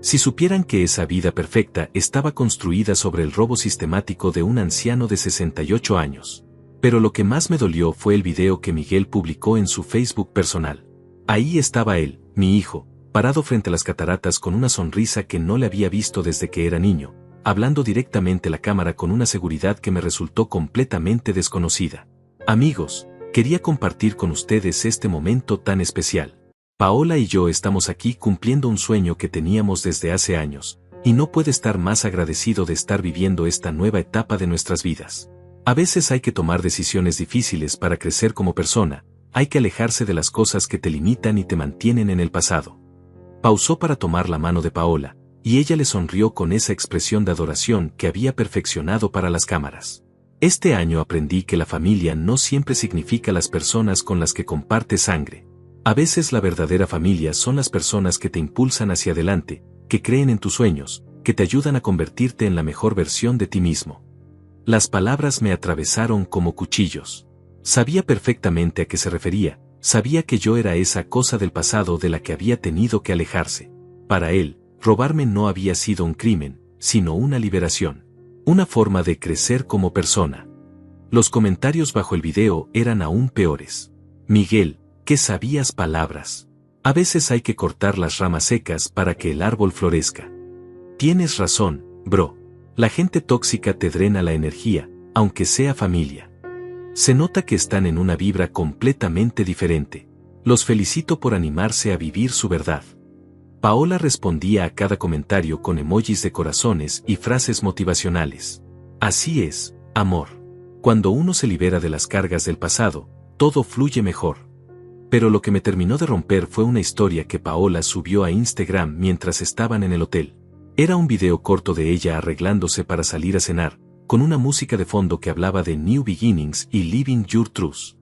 Si supieran que esa vida perfecta estaba construida sobre el robo sistemático de un anciano de 68 años. Pero lo que más me dolió fue el video que Miguel publicó en su Facebook personal. Ahí estaba él, mi hijo, parado frente a las cataratas con una sonrisa que no le había visto desde que era niño, hablando directamente a la cámara con una seguridad que me resultó completamente desconocida. Amigos, quería compartir con ustedes este momento tan especial. Paola y yo estamos aquí cumpliendo un sueño que teníamos desde hace años, y no puedo estar más agradecido de estar viviendo esta nueva etapa de nuestras vidas. A veces hay que tomar decisiones difíciles para crecer como persona, hay que alejarse de las cosas que te limitan y te mantienen en el pasado. Pausó para tomar la mano de Paola, y ella le sonrió con esa expresión de adoración que había perfeccionado para las cámaras. Este año aprendí que la familia no siempre significa las personas con las que compartes sangre. A veces la verdadera familia son las personas que te impulsan hacia adelante, que creen en tus sueños, que te ayudan a convertirte en la mejor versión de ti mismo. Las palabras me atravesaron como cuchillos. Sabía perfectamente a qué se refería, sabía que yo era esa cosa del pasado de la que había tenido que alejarse. Para él, robarme no había sido un crimen, sino una liberación. Una forma de crecer como persona. Los comentarios bajo el video eran aún peores. Miguel, ¿qué sabías palabras? A veces hay que cortar las ramas secas para que el árbol florezca. Tienes razón, bro. La gente tóxica te drena la energía, aunque sea familia. Se nota que están en una vibra completamente diferente. Los felicito por animarse a vivir su verdad. Paola respondía a cada comentario con emojis de corazones y frases motivacionales. Así es, amor. Cuando uno se libera de las cargas del pasado, todo fluye mejor. Pero lo que me terminó de romper fue una historia que Paola subió a Instagram mientras estaban en el hotel. Era un video corto de ella arreglándose para salir a cenar, con una música de fondo que hablaba de New Beginnings y Living Your Truth.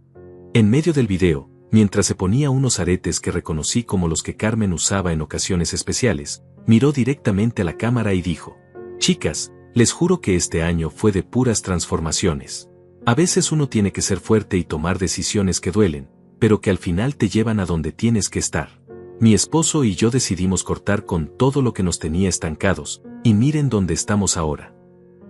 En medio del video, mientras se ponía unos aretes que reconocí como los que Carmen usaba en ocasiones especiales, miró directamente a la cámara y dijo: chicas, les juro que este año fue de puras transformaciones. A veces uno tiene que ser fuerte y tomar decisiones que duelen, pero que al final te llevan a donde tienes que estar. Mi esposo y yo decidimos cortar con todo lo que nos tenía estancados, y miren dónde estamos ahora.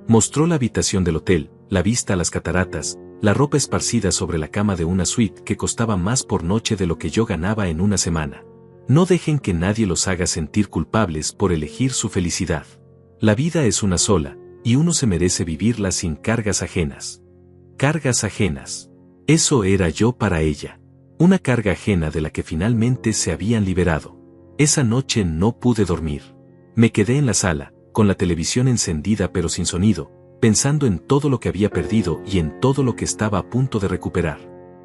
Mostró la habitación del hotel, la vista a las cataratas, la ropa esparcida sobre la cama de una suite que costaba más por noche de lo que yo ganaba en una semana. No dejen que nadie los haga sentir culpables por elegir su felicidad. La vida es una sola, y uno se merece vivirla sin cargas ajenas. Cargas ajenas. Eso era yo para ella. Una carga ajena de la que finalmente se habían liberado. Esa noche no pude dormir. Me quedé en la sala, con la televisión encendida pero sin sonido, pensando en todo lo que había perdido y en todo lo que estaba a punto de recuperar.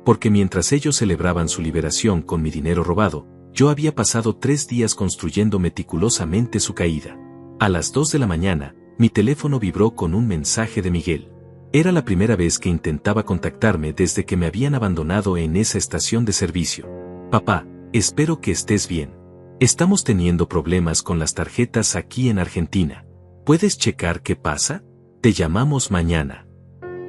Porque mientras ellos celebraban su liberación con mi dinero robado, yo había pasado 3 días construyendo meticulosamente su caída. A las 2 de la mañana, mi teléfono vibró con un mensaje de Miguel. Era la primera vez que intentaba contactarme desde que me habían abandonado en esa estación de servicio. Papá, espero que estés bien. Estamos teniendo problemas con las tarjetas aquí en Argentina. ¿Puedes checar qué pasa? Te llamamos mañana.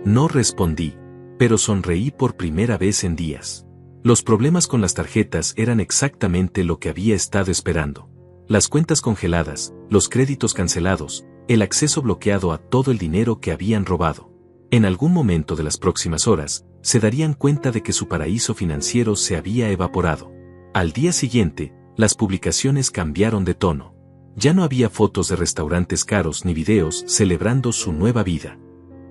No respondí, pero sonreí por primera vez en días. Los problemas con las tarjetas eran exactamente lo que había estado esperando. Las cuentas congeladas, los créditos cancelados, el acceso bloqueado a todo el dinero que habían robado. En algún momento de las próximas horas, se darían cuenta de que su paraíso financiero se había evaporado. Al día siguiente, las publicaciones cambiaron de tono. Ya no había fotos de restaurantes caros ni videos celebrando su nueva vida.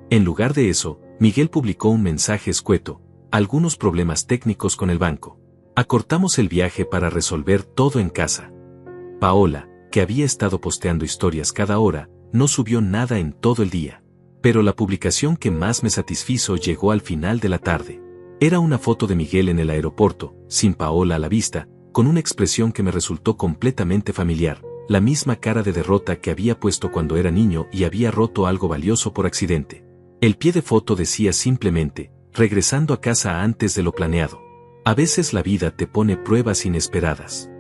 En lugar de eso, Miguel publicó un mensaje escueto: algunos problemas técnicos con el banco. Acortamos el viaje para resolver todo en casa. Paola, que había estado posteando historias cada hora, no subió nada en todo el día. Pero la publicación que más me satisfizo llegó al final de la tarde. Era una foto de Miguel en el aeropuerto, sin Paola a la vista, con una expresión que me resultó completamente familiar, la misma cara de derrota que había puesto cuando era niño y había roto algo valioso por accidente. El pie de foto decía simplemente: regresando a casa antes de lo planeado. A veces la vida te pone pruebas inesperadas.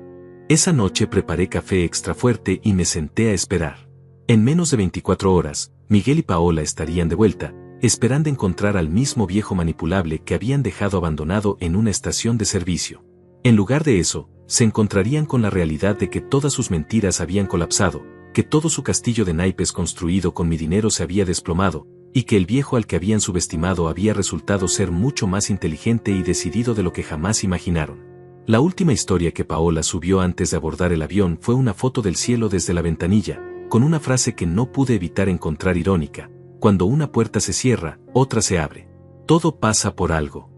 Esa noche preparé café extra fuerte y me senté a esperar. En menos de 24 horas, Miguel y Paola estarían de vuelta, esperando encontrar al mismo viejo manipulable que habían dejado abandonado en una estación de servicio. En lugar de eso, se encontrarían con la realidad de que todas sus mentiras habían colapsado, que todo su castillo de naipes construido con mi dinero se había desplomado, y que el viejo al que habían subestimado había resultado ser mucho más inteligente y decidido de lo que jamás imaginaron. La última historia que Paola subió antes de abordar el avión fue una foto del cielo desde la ventanilla, con una frase que no pude evitar encontrar irónica: cuando una puerta se cierra, otra se abre. Todo pasa por algo.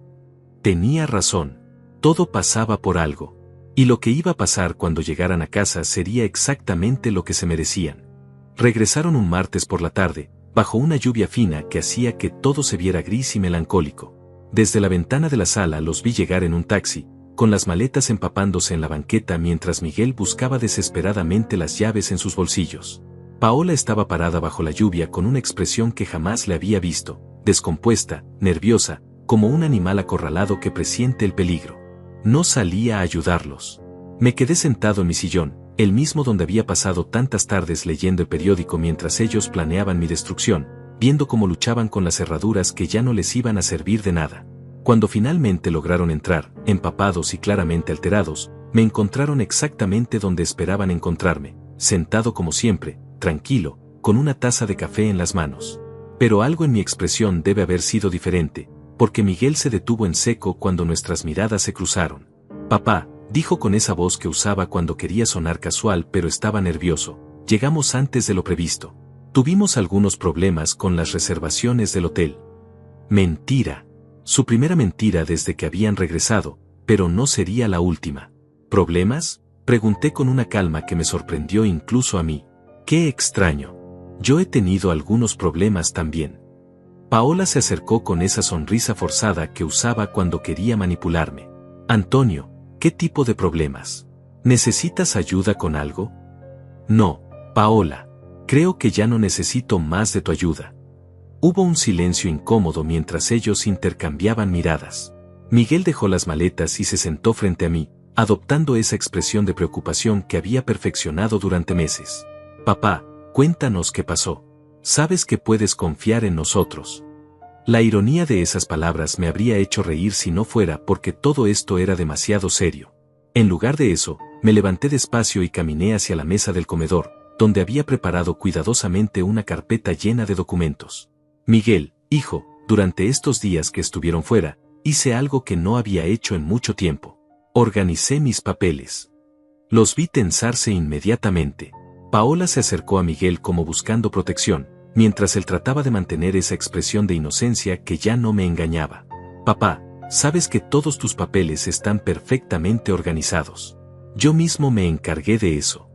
Tenía razón. Todo pasaba por algo. Y lo que iba a pasar cuando llegaran a casa sería exactamente lo que se merecían. Regresaron un martes por la tarde, bajo una lluvia fina que hacía que todo se viera gris y melancólico. Desde la ventana de la sala los vi llegar en un taxi, con las maletas empapándose en la banqueta mientras Miguel buscaba desesperadamente las llaves en sus bolsillos. Paola estaba parada bajo la lluvia con una expresión que jamás le había visto, descompuesta, nerviosa, como un animal acorralado que presiente el peligro. No salía a ayudarlos. Me quedé sentado en mi sillón, el mismo donde había pasado tantas tardes leyendo el periódico mientras ellos planeaban mi destrucción, viendo cómo luchaban con las herraduras que ya no les iban a servir de nada. Cuando finalmente lograron entrar, empapados y claramente alterados, me encontraron exactamente donde esperaban encontrarme, sentado como siempre, tranquilo, con una taza de café en las manos. Pero algo en mi expresión debe haber sido diferente, porque Miguel se detuvo en seco cuando nuestras miradas se cruzaron. «Papá», dijo con esa voz que usaba cuando quería sonar casual pero estaba nervioso, «llegamos antes de lo previsto. Tuvimos algunos problemas con las reservaciones del hotel». Mentira. Su primera mentira desde que habían regresado, pero no sería la última. ¿Problemas?, pregunté con una calma que me sorprendió incluso a mí. «Qué extraño. Yo he tenido algunos problemas también». Paola se acercó con esa sonrisa forzada que usaba cuando quería manipularme. «Antonio, ¿qué tipo de problemas? ¿Necesitas ayuda con algo?» «No, Paola. Creo que ya no necesito más de tu ayuda». Hubo un silencio incómodo mientras ellos intercambiaban miradas. Miguel dejó las maletas y se sentó frente a mí, adoptando esa expresión de preocupación que había perfeccionado durante meses. «Papá, cuéntanos qué pasó. Sabes que puedes confiar en nosotros». La ironía de esas palabras me habría hecho reír si no fuera porque todo esto era demasiado serio. En lugar de eso, me levanté despacio y caminé hacia la mesa del comedor, donde había preparado cuidadosamente una carpeta llena de documentos. «Miguel, hijo, durante estos días que estuvieron fuera, hice algo que no había hecho en mucho tiempo. Organicé mis papeles». Los vi tensarse inmediatamente. Paola se acercó a Miguel como buscando protección, mientras él trataba de mantener esa expresión de inocencia que ya no me engañaba. «Papá, sabes que todos tus papeles están perfectamente organizados. Yo mismo me encargué de eso».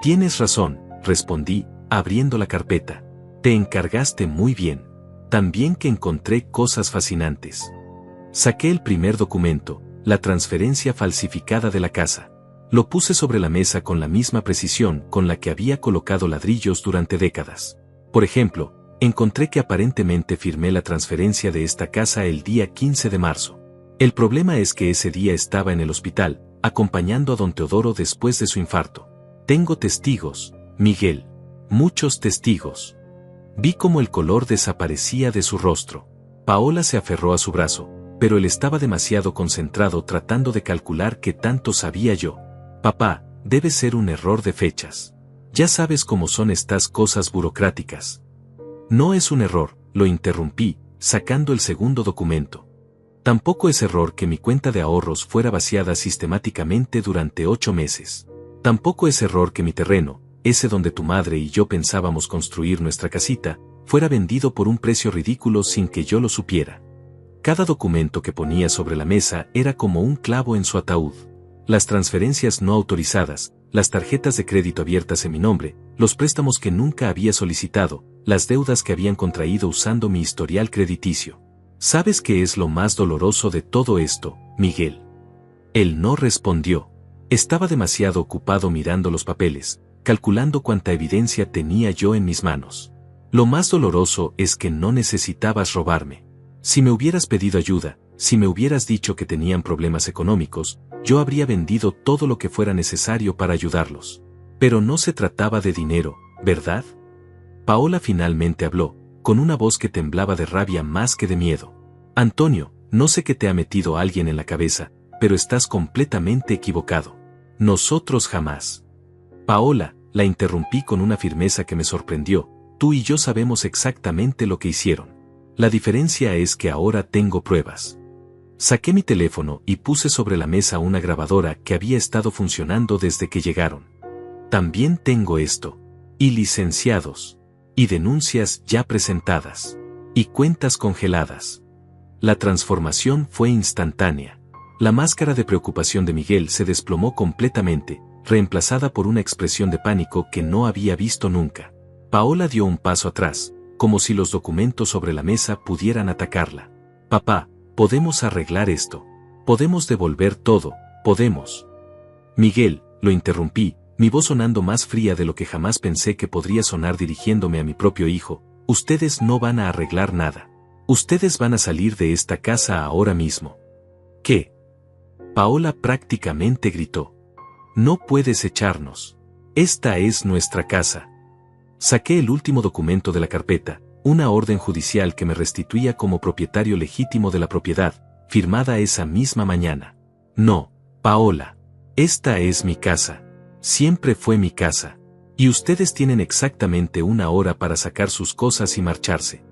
«Tienes razón», respondí, abriendo la carpeta. «Te encargaste muy bien. También que encontré cosas fascinantes». Saqué el primer documento, la transferencia falsificada de la casa. Lo puse sobre la mesa con la misma precisión con la que había colocado ladrillos durante décadas. Por ejemplo, encontré que aparentemente firmé la transferencia de esta casa el día 15 de marzo. El problema es que ese día estaba en el hospital, acompañando a don Teodoro después de su infarto. Tengo testigos, Miguel. Muchos testigos. Vi cómo el color desaparecía de su rostro. Paola se aferró a su brazo, pero él estaba demasiado concentrado tratando de calcular qué tanto sabía yo. «Papá, debe ser un error de fechas. Ya sabes cómo son estas cosas burocráticas». «No es un error», lo interrumpí, sacando el segundo documento. «Tampoco es error que mi cuenta de ahorros fuera vaciada sistemáticamente durante 8 meses. Tampoco es error que mi terreno, ese donde tu madre y yo pensábamos construir nuestra casita, fuera vendido por un precio ridículo sin que yo lo supiera». Cada documento que ponía sobre la mesa era como un clavo en su ataúd. Las transferencias no autorizadas, las tarjetas de crédito abiertas en mi nombre, los préstamos que nunca había solicitado, las deudas que habían contraído usando mi historial crediticio. ¿Sabes qué es lo más doloroso de todo esto, Miguel? Él no respondió. Estaba demasiado ocupado mirando los papeles, calculando cuánta evidencia tenía yo en mis manos. Lo más doloroso es que no necesitabas robarme. Si me hubieras pedido ayuda, si me hubieras dicho que tenían problemas económicos, yo habría vendido todo lo que fuera necesario para ayudarlos. Pero no se trataba de dinero, ¿verdad? Paola finalmente habló, con una voz que temblaba de rabia más que de miedo. «Antonio, no sé qué te ha metido alguien en la cabeza, pero estás completamente equivocado. Nosotros jamás». «Paola», la interrumpí con una firmeza que me sorprendió, «tú y yo sabemos exactamente lo que hicieron. La diferencia es que ahora tengo pruebas». Saqué mi teléfono y puse sobre la mesa una grabadora que había estado funcionando desde que llegaron. «También tengo esto. Y licenciados. Y denuncias ya presentadas. Y cuentas congeladas». La transformación fue instantánea. La máscara de preocupación de Miguel se desplomó completamente, reemplazada por una expresión de pánico que no había visto nunca. Paola dio un paso atrás, como si los documentos sobre la mesa pudieran atacarla. Papá, podemos arreglar esto. Podemos devolver todo, podemos. Miguel, lo interrumpí, mi voz sonando más fría de lo que jamás pensé que podría sonar dirigiéndome a mi propio hijo. Ustedes no van a arreglar nada. Ustedes van a salir de esta casa ahora mismo. ¿Qué? Paola prácticamente gritó. No puedes echarnos. Esta es nuestra casa. Saqué el último documento de la carpeta, una orden judicial que me restituía como propietario legítimo de la propiedad, firmada esa misma mañana. No, Paola. Esta es mi casa. Siempre fue mi casa. Y ustedes tienen exactamente una hora para sacar sus cosas y marcharse.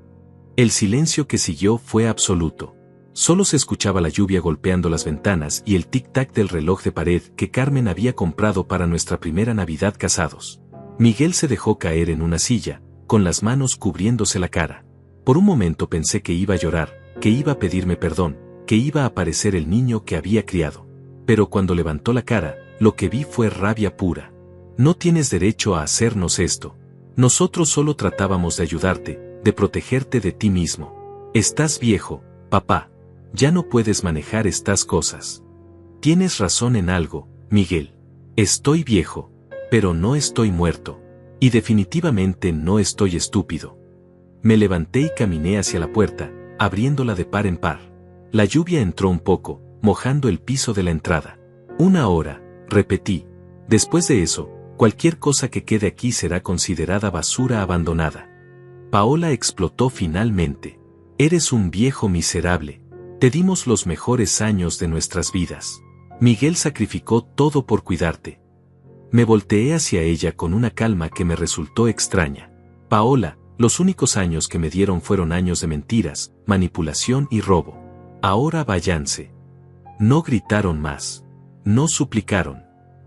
El silencio que siguió fue absoluto. Solo se escuchaba la lluvia golpeando las ventanas y el tic-tac del reloj de pared que Carmen había comprado para nuestra primera Navidad casados. Miguel se dejó caer en una silla, con las manos cubriéndose la cara. Por un momento pensé que iba a llorar, que iba a pedirme perdón, que iba a aparecer el niño que había criado. Pero cuando levantó la cara, lo que vi fue rabia pura. No tienes derecho a hacernos esto. Nosotros solo tratábamos de ayudarte, de protegerte de ti mismo. Estás viejo, papá. Ya no puedes manejar estas cosas. Tienes razón en algo, Miguel. Estoy viejo, pero no estoy muerto. Y definitivamente no estoy estúpido. Me levanté y caminé hacia la puerta, abriéndola de par en par. La lluvia entró un poco, mojando el piso de la entrada. Una hora, repetí. Después de eso, cualquier cosa que quede aquí será considerada basura abandonada. Paola explotó finalmente. Eres un viejo miserable. Te dimos los mejores años de nuestras vidas. Miguel sacrificó todo por cuidarte. Me volteé hacia ella con una calma que me resultó extraña. Paola, los únicos años que me dieron fueron años de mentiras, manipulación y robo. Ahora váyanse. No gritaron más. No suplicaron.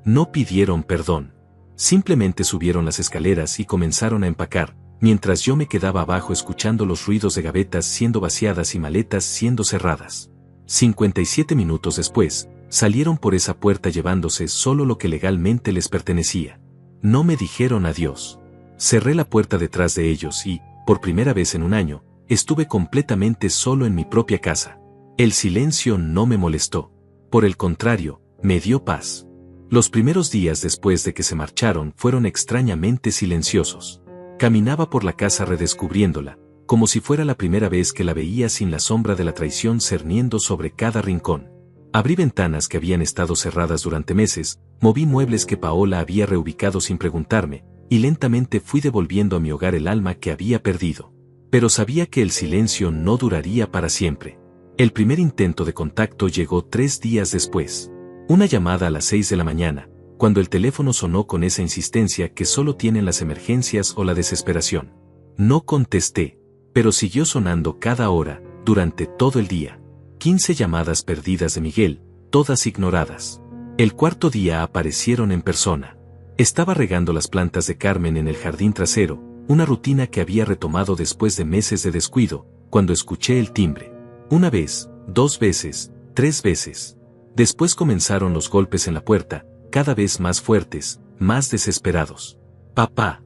No pidieron perdón. Simplemente subieron las escaleras y comenzaron a empacar, mientras yo me quedaba abajo escuchando los ruidos de gavetas siendo vaciadas y maletas siendo cerradas. 57 minutos después, salieron por esa puerta llevándose solo lo que legalmente les pertenecía. No me dijeron adiós. Cerré la puerta detrás de ellos y, por primera vez en un año, estuve completamente solo en mi propia casa. El silencio no me molestó. Por el contrario, me dio paz. Los primeros días después de que se marcharon fueron extrañamente silenciosos. Caminaba por la casa redescubriéndola, como si fuera la primera vez que la veía sin la sombra de la traición cerniendo sobre cada rincón. Abrí ventanas que habían estado cerradas durante meses, moví muebles que Paola había reubicado sin preguntarme, y lentamente fui devolviendo a mi hogar el alma que había perdido. Pero sabía que el silencio no duraría para siempre. El primer intento de contacto llegó 3 días después. Una llamada a las 6 de la mañana, cuando el teléfono sonó con esa insistencia que solo tienen las emergencias o la desesperación. No contesté, pero siguió sonando cada hora, durante todo el día. 15 llamadas perdidas de Miguel, todas ignoradas. El cuarto día aparecieron en persona. Estaba regando las plantas de Carmen en el jardín trasero, una rutina que había retomado después de meses de descuido, cuando escuché el timbre. Una vez, 2 veces, 3 veces. Después comenzaron los golpes en la puerta, cada vez más fuertes, más desesperados. Papá,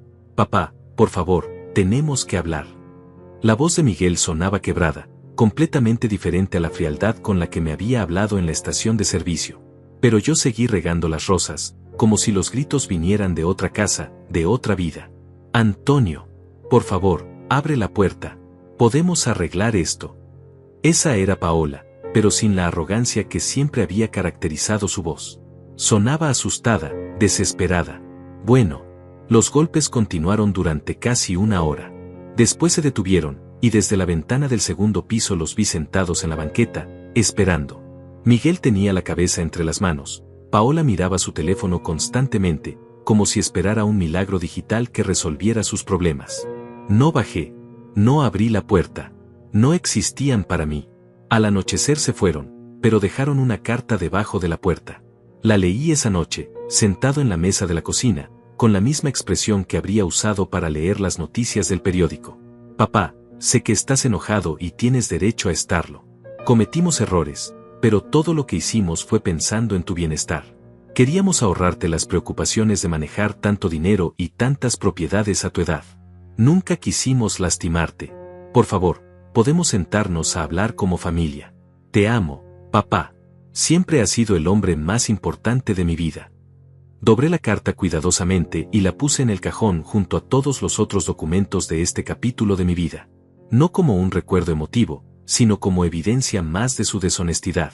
por favor, tenemos que hablar. La voz de Miguel sonaba quebrada, completamente diferente a la frialdad con la que me había hablado en la estación de servicio. Pero yo seguí regando las rosas, como si los gritos vinieran de otra casa, de otra vida. Antonio, por favor, abre la puerta. Podemos arreglar esto. Esa era Paola, pero sin la arrogancia que siempre había caracterizado su voz. Sonaba asustada, desesperada. Bueno, los golpes continuaron durante casi una hora. Después se detuvieron, y desde la ventana del segundo piso los vi sentados en la banqueta, esperando. Miguel tenía la cabeza entre las manos. Paola miraba su teléfono constantemente, como si esperara un milagro digital que resolviera sus problemas. No bajé. No abrí la puerta. No existían para mí. Al anochecer se fueron, pero dejaron una carta debajo de la puerta. La leí esa noche, sentado en la mesa de la cocina, con la misma expresión que habría usado para leer las noticias del periódico. Papá, sé que estás enojado y tienes derecho a estarlo. Cometimos errores, pero todo lo que hicimos fue pensando en tu bienestar. Queríamos ahorrarte las preocupaciones de manejar tanto dinero y tantas propiedades a tu edad. Nunca quisimos lastimarte. Por favor, podemos sentarnos a hablar como familia. Te amo, papá. Siempre has sido el hombre más importante de mi vida. Doblé la carta cuidadosamente y la puse en el cajón junto a todos los otros documentos de este capítulo de mi vida. No como un recuerdo emotivo, sino como evidencia más de su deshonestidad.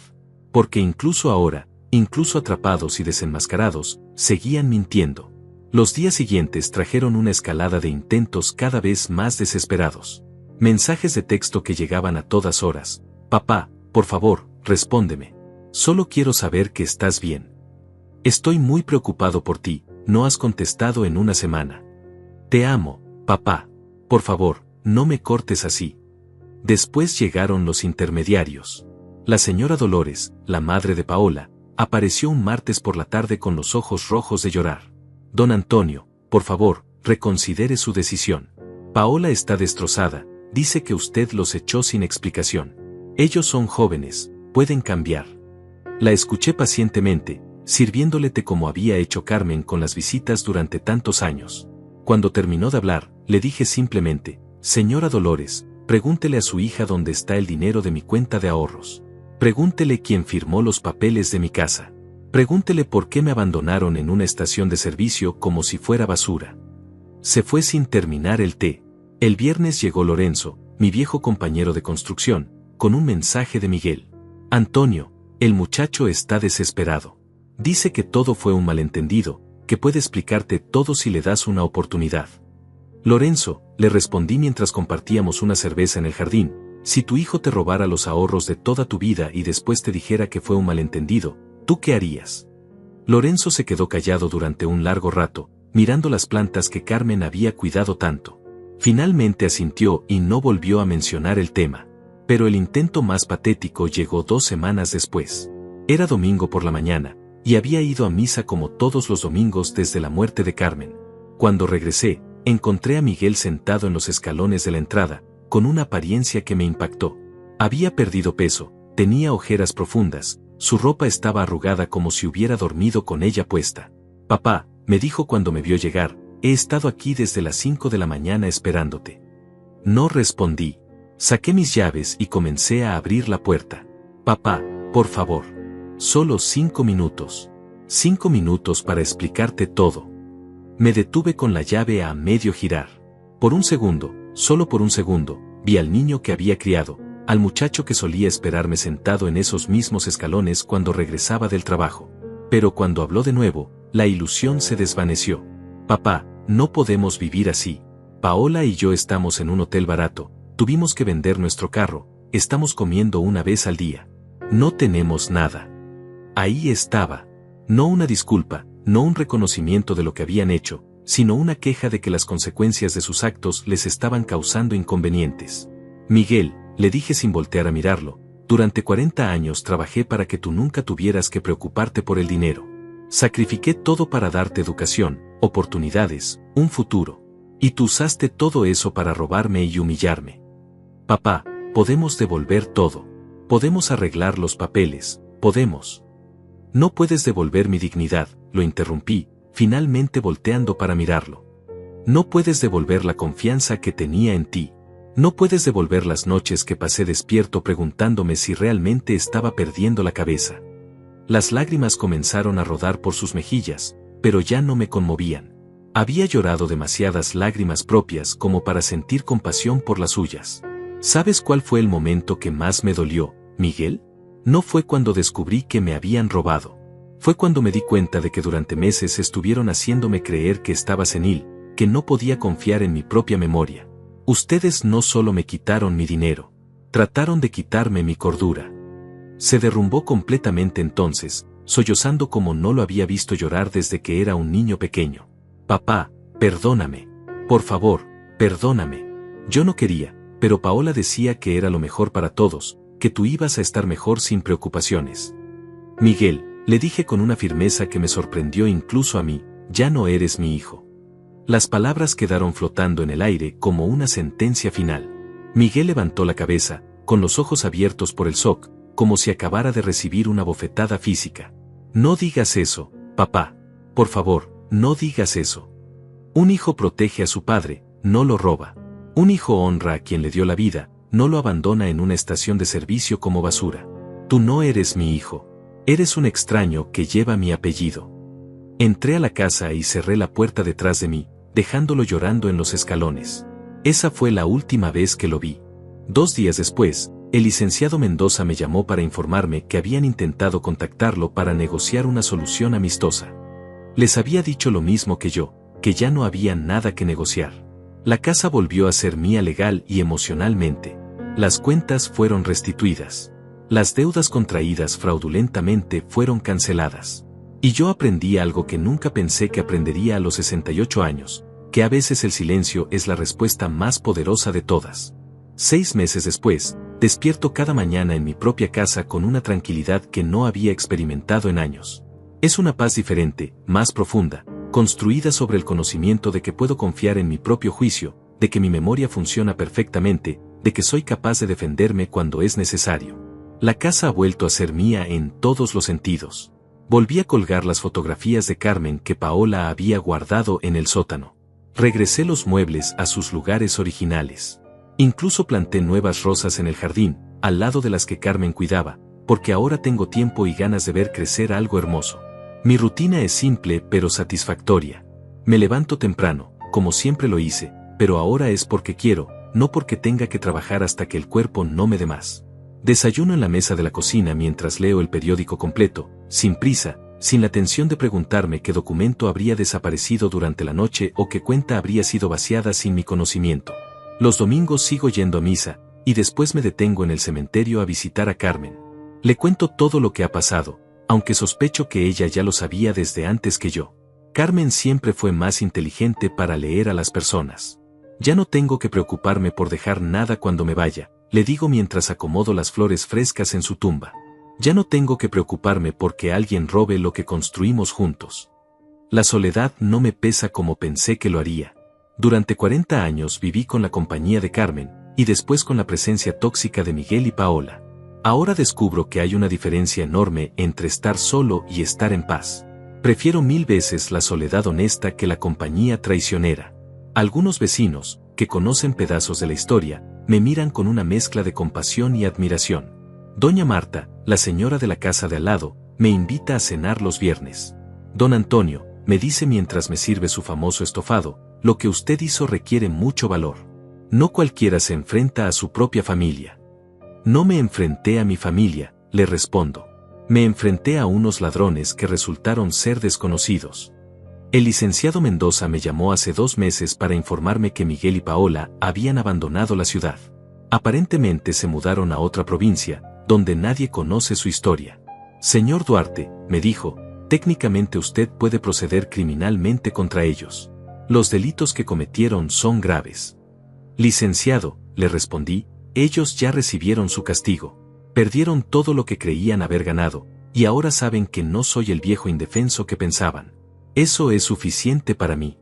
Porque incluso ahora, incluso atrapados y desenmascarados, seguían mintiendo. Los días siguientes trajeron una escalada de intentos cada vez más desesperados. Mensajes de texto que llegaban a todas horas. Papá, por favor, respóndeme. Solo quiero saber que estás bien. Estoy muy preocupado por ti, no has contestado en una semana. Te amo, papá. Por favor, no me cortes así. Después llegaron los intermediarios. La señora Dolores, la madre de Paola, apareció un martes por la tarde con los ojos rojos de llorar. Don Antonio, por favor, reconsidere su decisión. Paola está destrozada, dice que usted los echó sin explicación. Ellos son jóvenes, pueden cambiar. La escuché pacientemente, sirviéndole té como había hecho Carmen con las visitas durante tantos años. Cuando terminó de hablar, le dije simplemente, señora Dolores, pregúntele a su hija dónde está el dinero de mi cuenta de ahorros. Pregúntele quién firmó los papeles de mi casa. Pregúntele por qué me abandonaron en una estación de servicio como si fuera basura. Se fue sin terminar el té. El viernes llegó Lorenzo, mi viejo compañero de construcción, con un mensaje de Miguel. Antonio, el muchacho está desesperado. Dice que todo fue un malentendido, que puede explicarte todo si le das una oportunidad. Lorenzo, le respondí mientras compartíamos una cerveza en el jardín, si tu hijo te robara los ahorros de toda tu vida y después te dijera que fue un malentendido, ¿tú qué harías? Lorenzo se quedó callado durante un largo rato, mirando las plantas que Carmen había cuidado tanto. Finalmente asintió y no volvió a mencionar el tema. Pero el intento más patético llegó 2 semanas después. Era domingo por la mañana, y había ido a misa como todos los domingos desde la muerte de Carmen. Cuando regresé, encontré a Miguel sentado en los escalones de la entrada, con una apariencia que me impactó. Había perdido peso, tenía ojeras profundas, su ropa estaba arrugada como si hubiera dormido con ella puesta. Papá, me dijo cuando me vio llegar, he estado aquí desde las 5 de la mañana esperándote. No respondí. Saqué mis llaves y comencé a abrir la puerta. Papá, por favor. Solo 5 minutos. 5 minutos para explicarte todo. Me detuve con la llave a medio girar. Por un segundo, solo por un segundo, vi al niño que había criado, al muchacho que solía esperarme sentado en esos mismos escalones cuando regresaba del trabajo. Pero cuando habló de nuevo, la ilusión se desvaneció. Papá, no podemos vivir así. Paola y yo estamos en un hotel barato, tuvimos que vender nuestro carro, estamos comiendo una vez al día. No tenemos nada. Ahí estaba. No una disculpa, no un reconocimiento de lo que habían hecho, sino una queja de que las consecuencias de sus actos les estaban causando inconvenientes. Miguel, le dije sin voltear a mirarlo, durante 40 años trabajé para que tú nunca tuvieras que preocuparte por el dinero. Sacrifiqué todo para darte educación, oportunidades, un futuro. Y tú usaste todo eso para robarme y humillarme. Papá, podemos devolver todo. Podemos arreglar los papeles, podemos. No puedes devolver mi dignidad, lo interrumpí, finalmente volteando para mirarlo. No puedes devolver la confianza que tenía en ti. No puedes devolver las noches que pasé despierto preguntándome si realmente estaba perdiendo la cabeza. Las lágrimas comenzaron a rodar por sus mejillas, pero ya no me conmovían. Había llorado demasiadas lágrimas propias como para sentir compasión por las suyas. ¿Sabes cuál fue el momento que más me dolió, Miguel? No fue cuando descubrí que me habían robado. Fue cuando me di cuenta de que durante meses estuvieron haciéndome creer que estaba senil, que no podía confiar en mi propia memoria. Ustedes no solo me quitaron mi dinero, trataron de quitarme mi cordura. Se derrumbó completamente entonces, sollozando como no lo había visto llorar desde que era un niño pequeño. Papá, perdóname. Por favor, perdóname. Yo no quería, pero Paola decía que era lo mejor para todos, que tú ibas a estar mejor sin preocupaciones. Miguel, le dije con una firmeza que me sorprendió incluso a mí, ya no eres mi hijo. Las palabras quedaron flotando en el aire como una sentencia final. Miguel levantó la cabeza, con los ojos abiertos por el shock, como si acabara de recibir una bofetada física. No digas eso, papá. Por favor, no digas eso. Un hijo protege a su padre, no lo roba. Un hijo honra a quien le dio la vida, no lo abandona en una estación de servicio como basura. Tú no eres mi hijo. Eres un extraño que lleva mi apellido. Entré a la casa y cerré la puerta detrás de mí, dejándolo llorando en los escalones. Esa fue la última vez que lo vi. 2 días después, el licenciado Mendoza me llamó para informarme que habían intentado contactarlo para negociar una solución amistosa. Les había dicho lo mismo que yo, que ya no había nada que negociar. La casa volvió a ser mía legal y emocionalmente. Las cuentas fueron restituidas. Las deudas contraídas fraudulentamente fueron canceladas. Y yo aprendí algo que nunca pensé que aprendería a los 68 años, que a veces el silencio es la respuesta más poderosa de todas. 6 meses después, despierto cada mañana en mi propia casa con una tranquilidad que no había experimentado en años. Es una paz diferente, más profunda, construida sobre el conocimiento de que puedo confiar en mi propio juicio, de que mi memoria funciona perfectamente, de que soy capaz de defenderme cuando es necesario. La casa ha vuelto a ser mía en todos los sentidos. Volví a colgar las fotografías de Carmen que Paola había guardado en el sótano. Regresé los muebles a sus lugares originales. Incluso planté nuevas rosas en el jardín, al lado de las que Carmen cuidaba, porque ahora tengo tiempo y ganas de ver crecer algo hermoso. Mi rutina es simple pero satisfactoria. Me levanto temprano, como siempre lo hice, pero ahora es porque quiero, no porque tenga que trabajar hasta que el cuerpo no me dé más. Desayuno en la mesa de la cocina mientras leo el periódico completo, sin prisa, sin la tensión de preguntarme qué documento habría desaparecido durante la noche o qué cuenta habría sido vaciada sin mi conocimiento. Los domingos sigo yendo a misa, y después me detengo en el cementerio a visitar a Carmen. Le cuento todo lo que ha pasado, aunque sospecho que ella ya lo sabía desde antes que yo. Carmen siempre fue más inteligente para leer a las personas. Ya no tengo que preocuparme por dejar nada cuando me vaya, le digo mientras acomodo las flores frescas en su tumba. Ya no tengo que preocuparme porque alguien robe lo que construimos juntos. La soledad no me pesa como pensé que lo haría. Durante 40 años viví con la compañía de Carmen, y después con la presencia tóxica de Miguel y Paola. Ahora descubro que hay una diferencia enorme entre estar solo y estar en paz. Prefiero 1000 veces la soledad honesta que la compañía traicionera. Algunos vecinos, que conocen pedazos de la historia, me miran con una mezcla de compasión y admiración. Doña Marta, la señora de la casa de al lado, me invita a cenar los viernes. Don Antonio, me dice mientras me sirve su famoso estofado, lo que usted hizo requiere mucho valor. No cualquiera se enfrenta a su propia familia. No me enfrenté a mi familia, le respondo. Me enfrenté a unos ladrones que resultaron ser desconocidos. El licenciado Mendoza me llamó hace 2 meses para informarme que Miguel y Paola habían abandonado la ciudad. Aparentemente se mudaron a otra provincia, donde nadie conoce su historia. Señor Duarte, me dijo, técnicamente usted puede proceder criminalmente contra ellos. Los delitos que cometieron son graves. Licenciado, le respondí, ellos ya recibieron su castigo. Perdieron todo lo que creían haber ganado, y ahora saben que no soy el viejo indefenso que pensaban. Eso es suficiente para mí.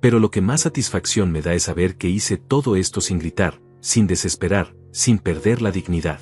Pero lo que más satisfacción me da es saber que hice todo esto sin gritar, sin desesperar, sin perder la dignidad.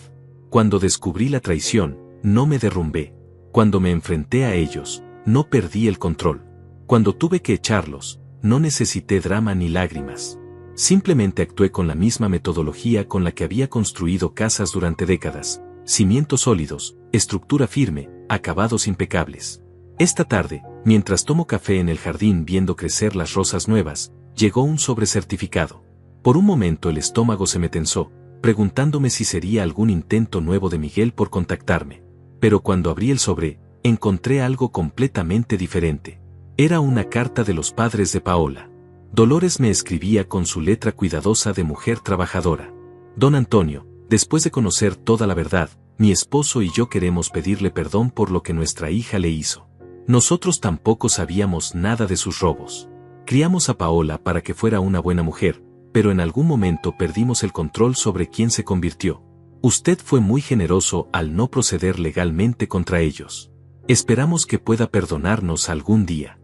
Cuando descubrí la traición, no me derrumbé. Cuando me enfrenté a ellos, no perdí el control. Cuando tuve que echarlos, no necesité drama ni lágrimas. Simplemente actué con la misma metodología con la que había construido casas durante décadas, cimientos sólidos, estructura firme, acabados impecables. Esta tarde, mientras tomo café en el jardín viendo crecer las rosas nuevas, llegó un sobrecertificado. Por un momento el estómago se me tensó, preguntándome si sería algún intento nuevo de Miguel por contactarme. Pero cuando abrí el sobre, encontré algo completamente diferente. Era una carta de los padres de Paola. Dolores me escribía con su letra cuidadosa de mujer trabajadora. Don Antonio, después de conocer toda la verdad, mi esposo y yo queremos pedirle perdón por lo que nuestra hija le hizo. Nosotros tampoco sabíamos nada de sus robos. Criamos a Paola para que fuera una buena mujer, pero en algún momento perdimos el control sobre quién se convirtió. Usted fue muy generoso al no proceder legalmente contra ellos. Esperamos que pueda perdonarnos algún día.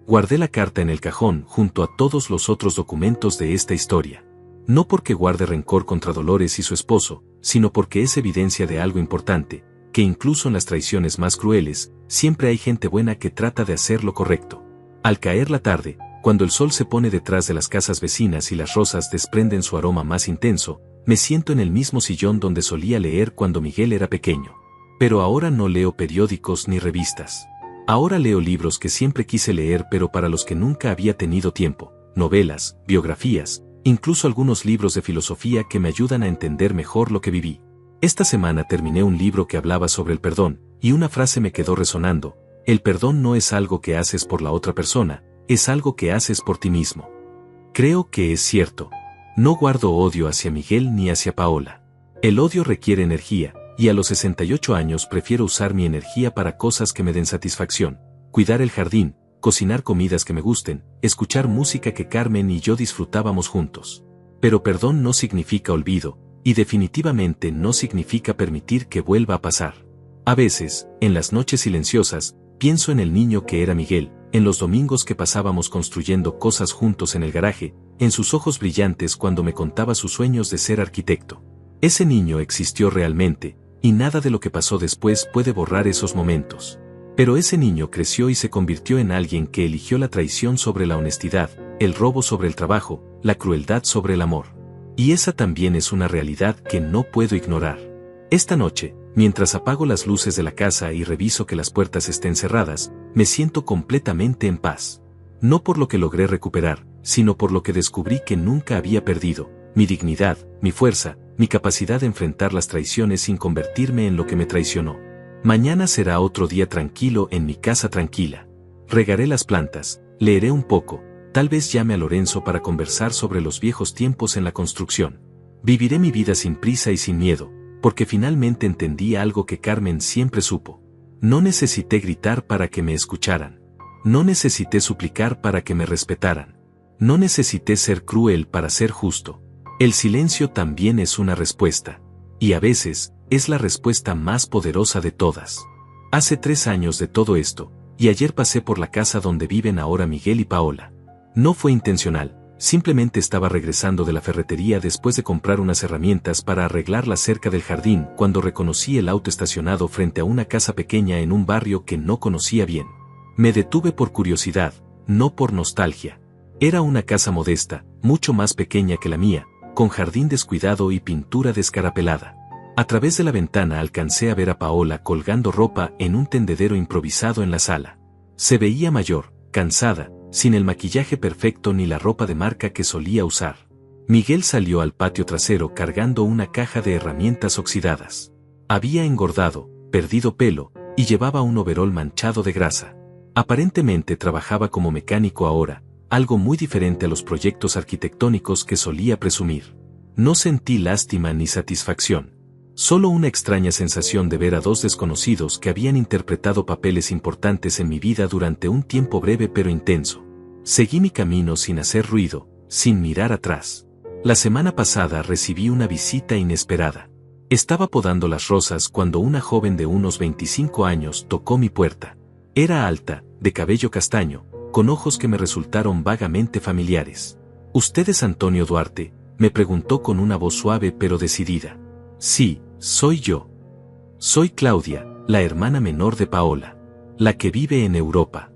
Guardé la carta en el cajón junto a todos los otros documentos de esta historia. No porque guarde rencor contra Dolores y su esposo, sino porque es evidencia de algo importante, que incluso en las traiciones más crueles, siempre hay gente buena que trata de hacer lo correcto. Al caer la tarde, cuando el sol se pone detrás de las casas vecinas y las rosas desprenden su aroma más intenso, me siento en el mismo sillón donde solía leer cuando Miguel era pequeño. Pero ahora no leo periódicos ni revistas. Ahora leo libros que siempre quise leer pero para los que nunca había tenido tiempo, novelas, biografías, incluso algunos libros de filosofía que me ayudan a entender mejor lo que viví. Esta semana terminé un libro que hablaba sobre el perdón, y una frase me quedó resonando: el perdón no es algo que haces por la otra persona, es algo que haces por ti mismo. Creo que es cierto. No guardo odio hacia Miguel ni hacia Paola. El odio requiere energía, y a los 68 años prefiero usar mi energía para cosas que me den satisfacción: cuidar el jardín, cocinar comidas que me gusten, escuchar música que Carmen y yo disfrutábamos juntos. Pero perdón no significa olvido, y definitivamente no significa permitir que vuelva a pasar. A veces, en las noches silenciosas, pienso en el niño que era Miguel, en los domingos que pasábamos construyendo cosas juntos en el garaje, en sus ojos brillantes cuando me contaba sus sueños de ser arquitecto. Ese niño existió realmente, y nada de lo que pasó después puede borrar esos momentos. Pero ese niño creció y se convirtió en alguien que eligió la traición sobre la honestidad, el robo sobre el trabajo, la crueldad sobre el amor. Y esa también es una realidad que no puedo ignorar. Esta noche, mientras apago las luces de la casa y reviso que las puertas estén cerradas, me siento completamente en paz. No por lo que logré recuperar, sino por lo que descubrí que nunca había perdido: mi dignidad, mi fuerza, mi capacidad de enfrentar las traiciones sin convertirme en lo que me traicionó. Mañana será otro día tranquilo en mi casa tranquila. Regaré las plantas, leeré un poco, tal vez llame a Lorenzo para conversar sobre los viejos tiempos en la construcción. Viviré mi vida sin prisa y sin miedo, porque finalmente entendí algo que Carmen siempre supo. No necesité gritar para que me escucharan. No necesité suplicar para que me respetaran. No necesité ser cruel para ser justo. El silencio también es una respuesta. Y a veces, es la respuesta más poderosa de todas. Hace 3 años de todo esto, y ayer pasé por la casa donde viven ahora Miguel y Paola. No fue intencional, simplemente estaba regresando de la ferretería después de comprar unas herramientas para arreglar la cerca del jardín cuando reconocí el auto estacionado frente a una casa pequeña en un barrio que no conocía bien. Me detuve por curiosidad, no por nostalgia. Era una casa modesta, mucho más pequeña que la mía, con jardín descuidado y pintura descarapelada. A través de la ventana alcancé a ver a Paola colgando ropa en un tendedero improvisado en la sala. Se veía mayor, cansada, sin el maquillaje perfecto ni la ropa de marca que solía usar. Miguel salió al patio trasero cargando una caja de herramientas oxidadas. Había engordado, perdido pelo, y llevaba un overol manchado de grasa. Aparentemente trabajaba como mecánico ahora, algo muy diferente a los proyectos arquitectónicos que solía presumir. No sentí lástima ni satisfacción. Solo una extraña sensación de ver a 2 desconocidos que habían interpretado papeles importantes en mi vida durante un tiempo breve pero intenso. Seguí mi camino sin hacer ruido, sin mirar atrás. La semana pasada recibí una visita inesperada. Estaba podando las rosas cuando una joven de unos 25 años tocó mi puerta. Era alta, de cabello castaño, con ojos que me resultaron vagamente familiares. ¿Usted es Antonio Duarte?, me preguntó con una voz suave pero decidida. Sí, soy yo. Soy Claudia, la hermana menor de Paola, la que vive en Europa.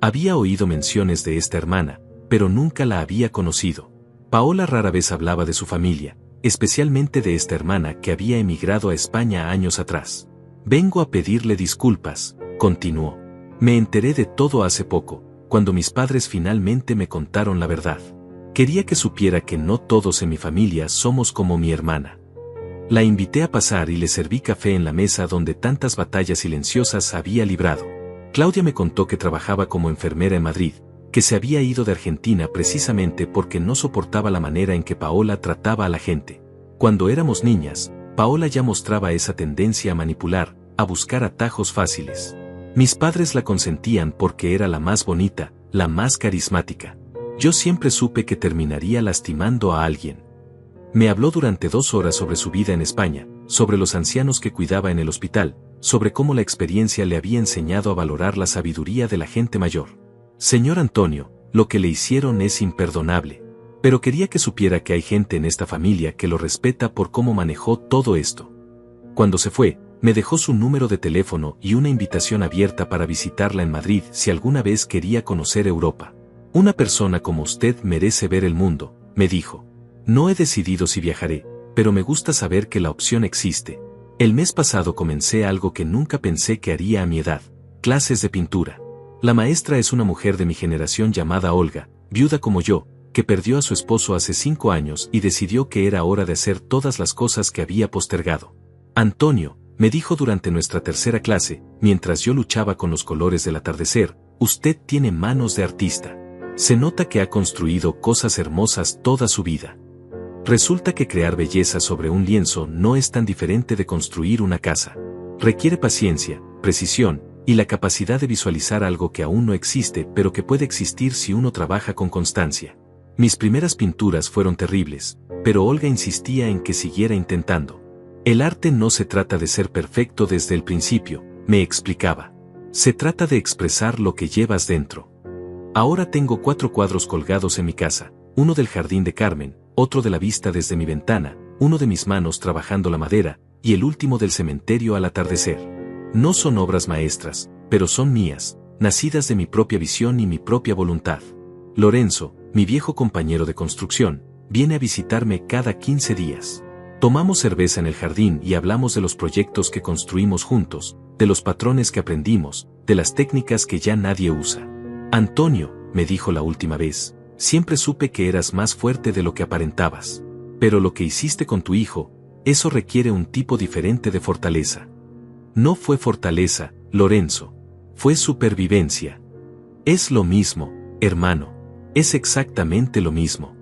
Había oído menciones de esta hermana, pero nunca la había conocido. Paola rara vez hablaba de su familia, especialmente de esta hermana que había emigrado a España años atrás. Vengo a pedirle disculpas, continuó. Me enteré de todo hace poco, cuando mis padres finalmente me contaron la verdad. Quería que supiera que no todos en mi familia somos como mi hermana. La invité a pasar y le serví café en la mesa donde tantas batallas silenciosas había librado. Claudia me contó que trabajaba como enfermera en Madrid, que se había ido de Argentina precisamente porque no soportaba la manera en que Paola trataba a la gente. Cuando éramos niñas, Paola ya mostraba esa tendencia a manipular, a buscar atajos fáciles. Mis padres la consentían porque era la más bonita, la más carismática. Yo siempre supe que terminaría lastimando a alguien. Me habló durante 2 horas sobre su vida en España, sobre los ancianos que cuidaba en el hospital, sobre cómo la experiencia le había enseñado a valorar la sabiduría de la gente mayor. Señor Antonio, lo que le hicieron es imperdonable. Pero quería que supiera que hay gente en esta familia que lo respeta por cómo manejó todo esto. Cuando se fue, me dejó su número de teléfono y una invitación abierta para visitarla en Madrid si alguna vez quería conocer Europa. Una persona como usted merece ver el mundo, me dijo. No he decidido si viajaré, pero me gusta saber que la opción existe. El mes pasado comencé algo que nunca pensé que haría a mi edad: clases de pintura. La maestra es una mujer de mi generación llamada Olga, viuda como yo, que perdió a su esposo hace 5 años y decidió que era hora de hacer todas las cosas que había postergado. Antonio, me dijo durante nuestra tercera clase, mientras yo luchaba con los colores del atardecer, usted tiene manos de artista. Se nota que ha construido cosas hermosas toda su vida. Resulta que crear belleza sobre un lienzo no es tan diferente de construir una casa. Requiere paciencia, precisión, y la capacidad de visualizar algo que aún no existe pero que puede existir si uno trabaja con constancia. Mis primeras pinturas fueron terribles, pero Olga insistía en que siguiera intentando. El arte no se trata de ser perfecto desde el principio, me explicaba. Se trata de expresar lo que llevas dentro. Ahora tengo 4 cuadros colgados en mi casa, uno del jardín de Carmen, otro de la vista desde mi ventana, uno de mis manos trabajando la madera, y el último del cementerio al atardecer. No son obras maestras, pero son mías, nacidas de mi propia visión y mi propia voluntad. Lorenzo, mi viejo compañero de construcción, viene a visitarme cada 15 días. Tomamos cerveza en el jardín y hablamos de los proyectos que construimos juntos, de los patrones que aprendimos, de las técnicas que ya nadie usa. Antonio, me dijo la última vez, siempre supe que eras más fuerte de lo que aparentabas. Pero lo que hiciste con tu hijo, eso requiere un tipo diferente de fortaleza. No fue fortaleza, Lorenzo. Fue supervivencia. Es lo mismo, hermano. Es exactamente lo mismo.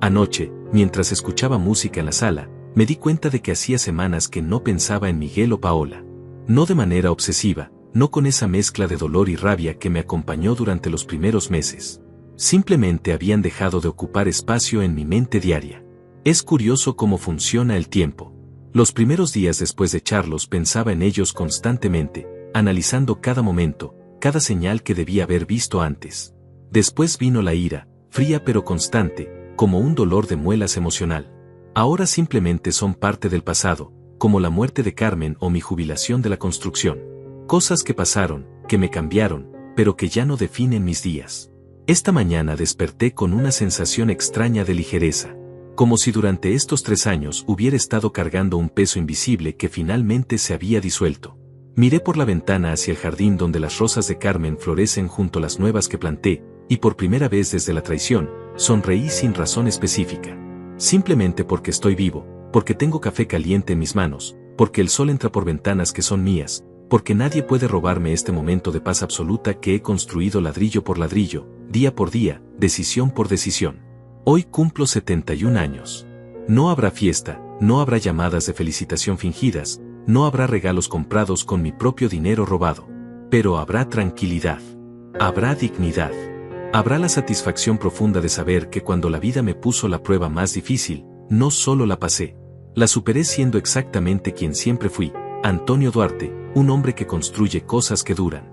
Anoche, mientras escuchaba música en la sala, me di cuenta de que hacía semanas que no pensaba en Miguel o Paola. No de manera obsesiva, no con esa mezcla de dolor y rabia que me acompañó durante los primeros meses. Simplemente habían dejado de ocupar espacio en mi mente diaria. Es curioso cómo funciona el tiempo. Los primeros días después de echarlos pensaba en ellos constantemente, analizando cada momento, cada señal que debía haber visto antes. Después vino la ira, fría pero constante, como un dolor de muelas emocional. Ahora simplemente son parte del pasado, como la muerte de Carmen o mi jubilación de la construcción. Cosas que pasaron, que me cambiaron, pero que ya no definen mis días. Esta mañana desperté con una sensación extraña de ligereza, como si durante estos 3 años hubiera estado cargando un peso invisible que finalmente se había disuelto. Miré por la ventana hacia el jardín donde las rosas de Carmen florecen junto a las nuevas que planté, y por primera vez desde la traición, sonreí sin razón específica. Simplemente porque estoy vivo, porque tengo café caliente en mis manos, porque el sol entra por ventanas que son mías, porque nadie puede robarme este momento de paz absoluta que he construido ladrillo por ladrillo, día por día, decisión por decisión. Hoy cumplo 71 años. No habrá fiesta, no habrá llamadas de felicitación fingidas, no habrá regalos comprados con mi propio dinero robado. Pero habrá tranquilidad. Habrá dignidad. Habrá la satisfacción profunda de saber que cuando la vida me puso la prueba más difícil, no solo la pasé, la superé siendo exactamente quien siempre fui, Antonio Duarte, un hombre que construye cosas que duran.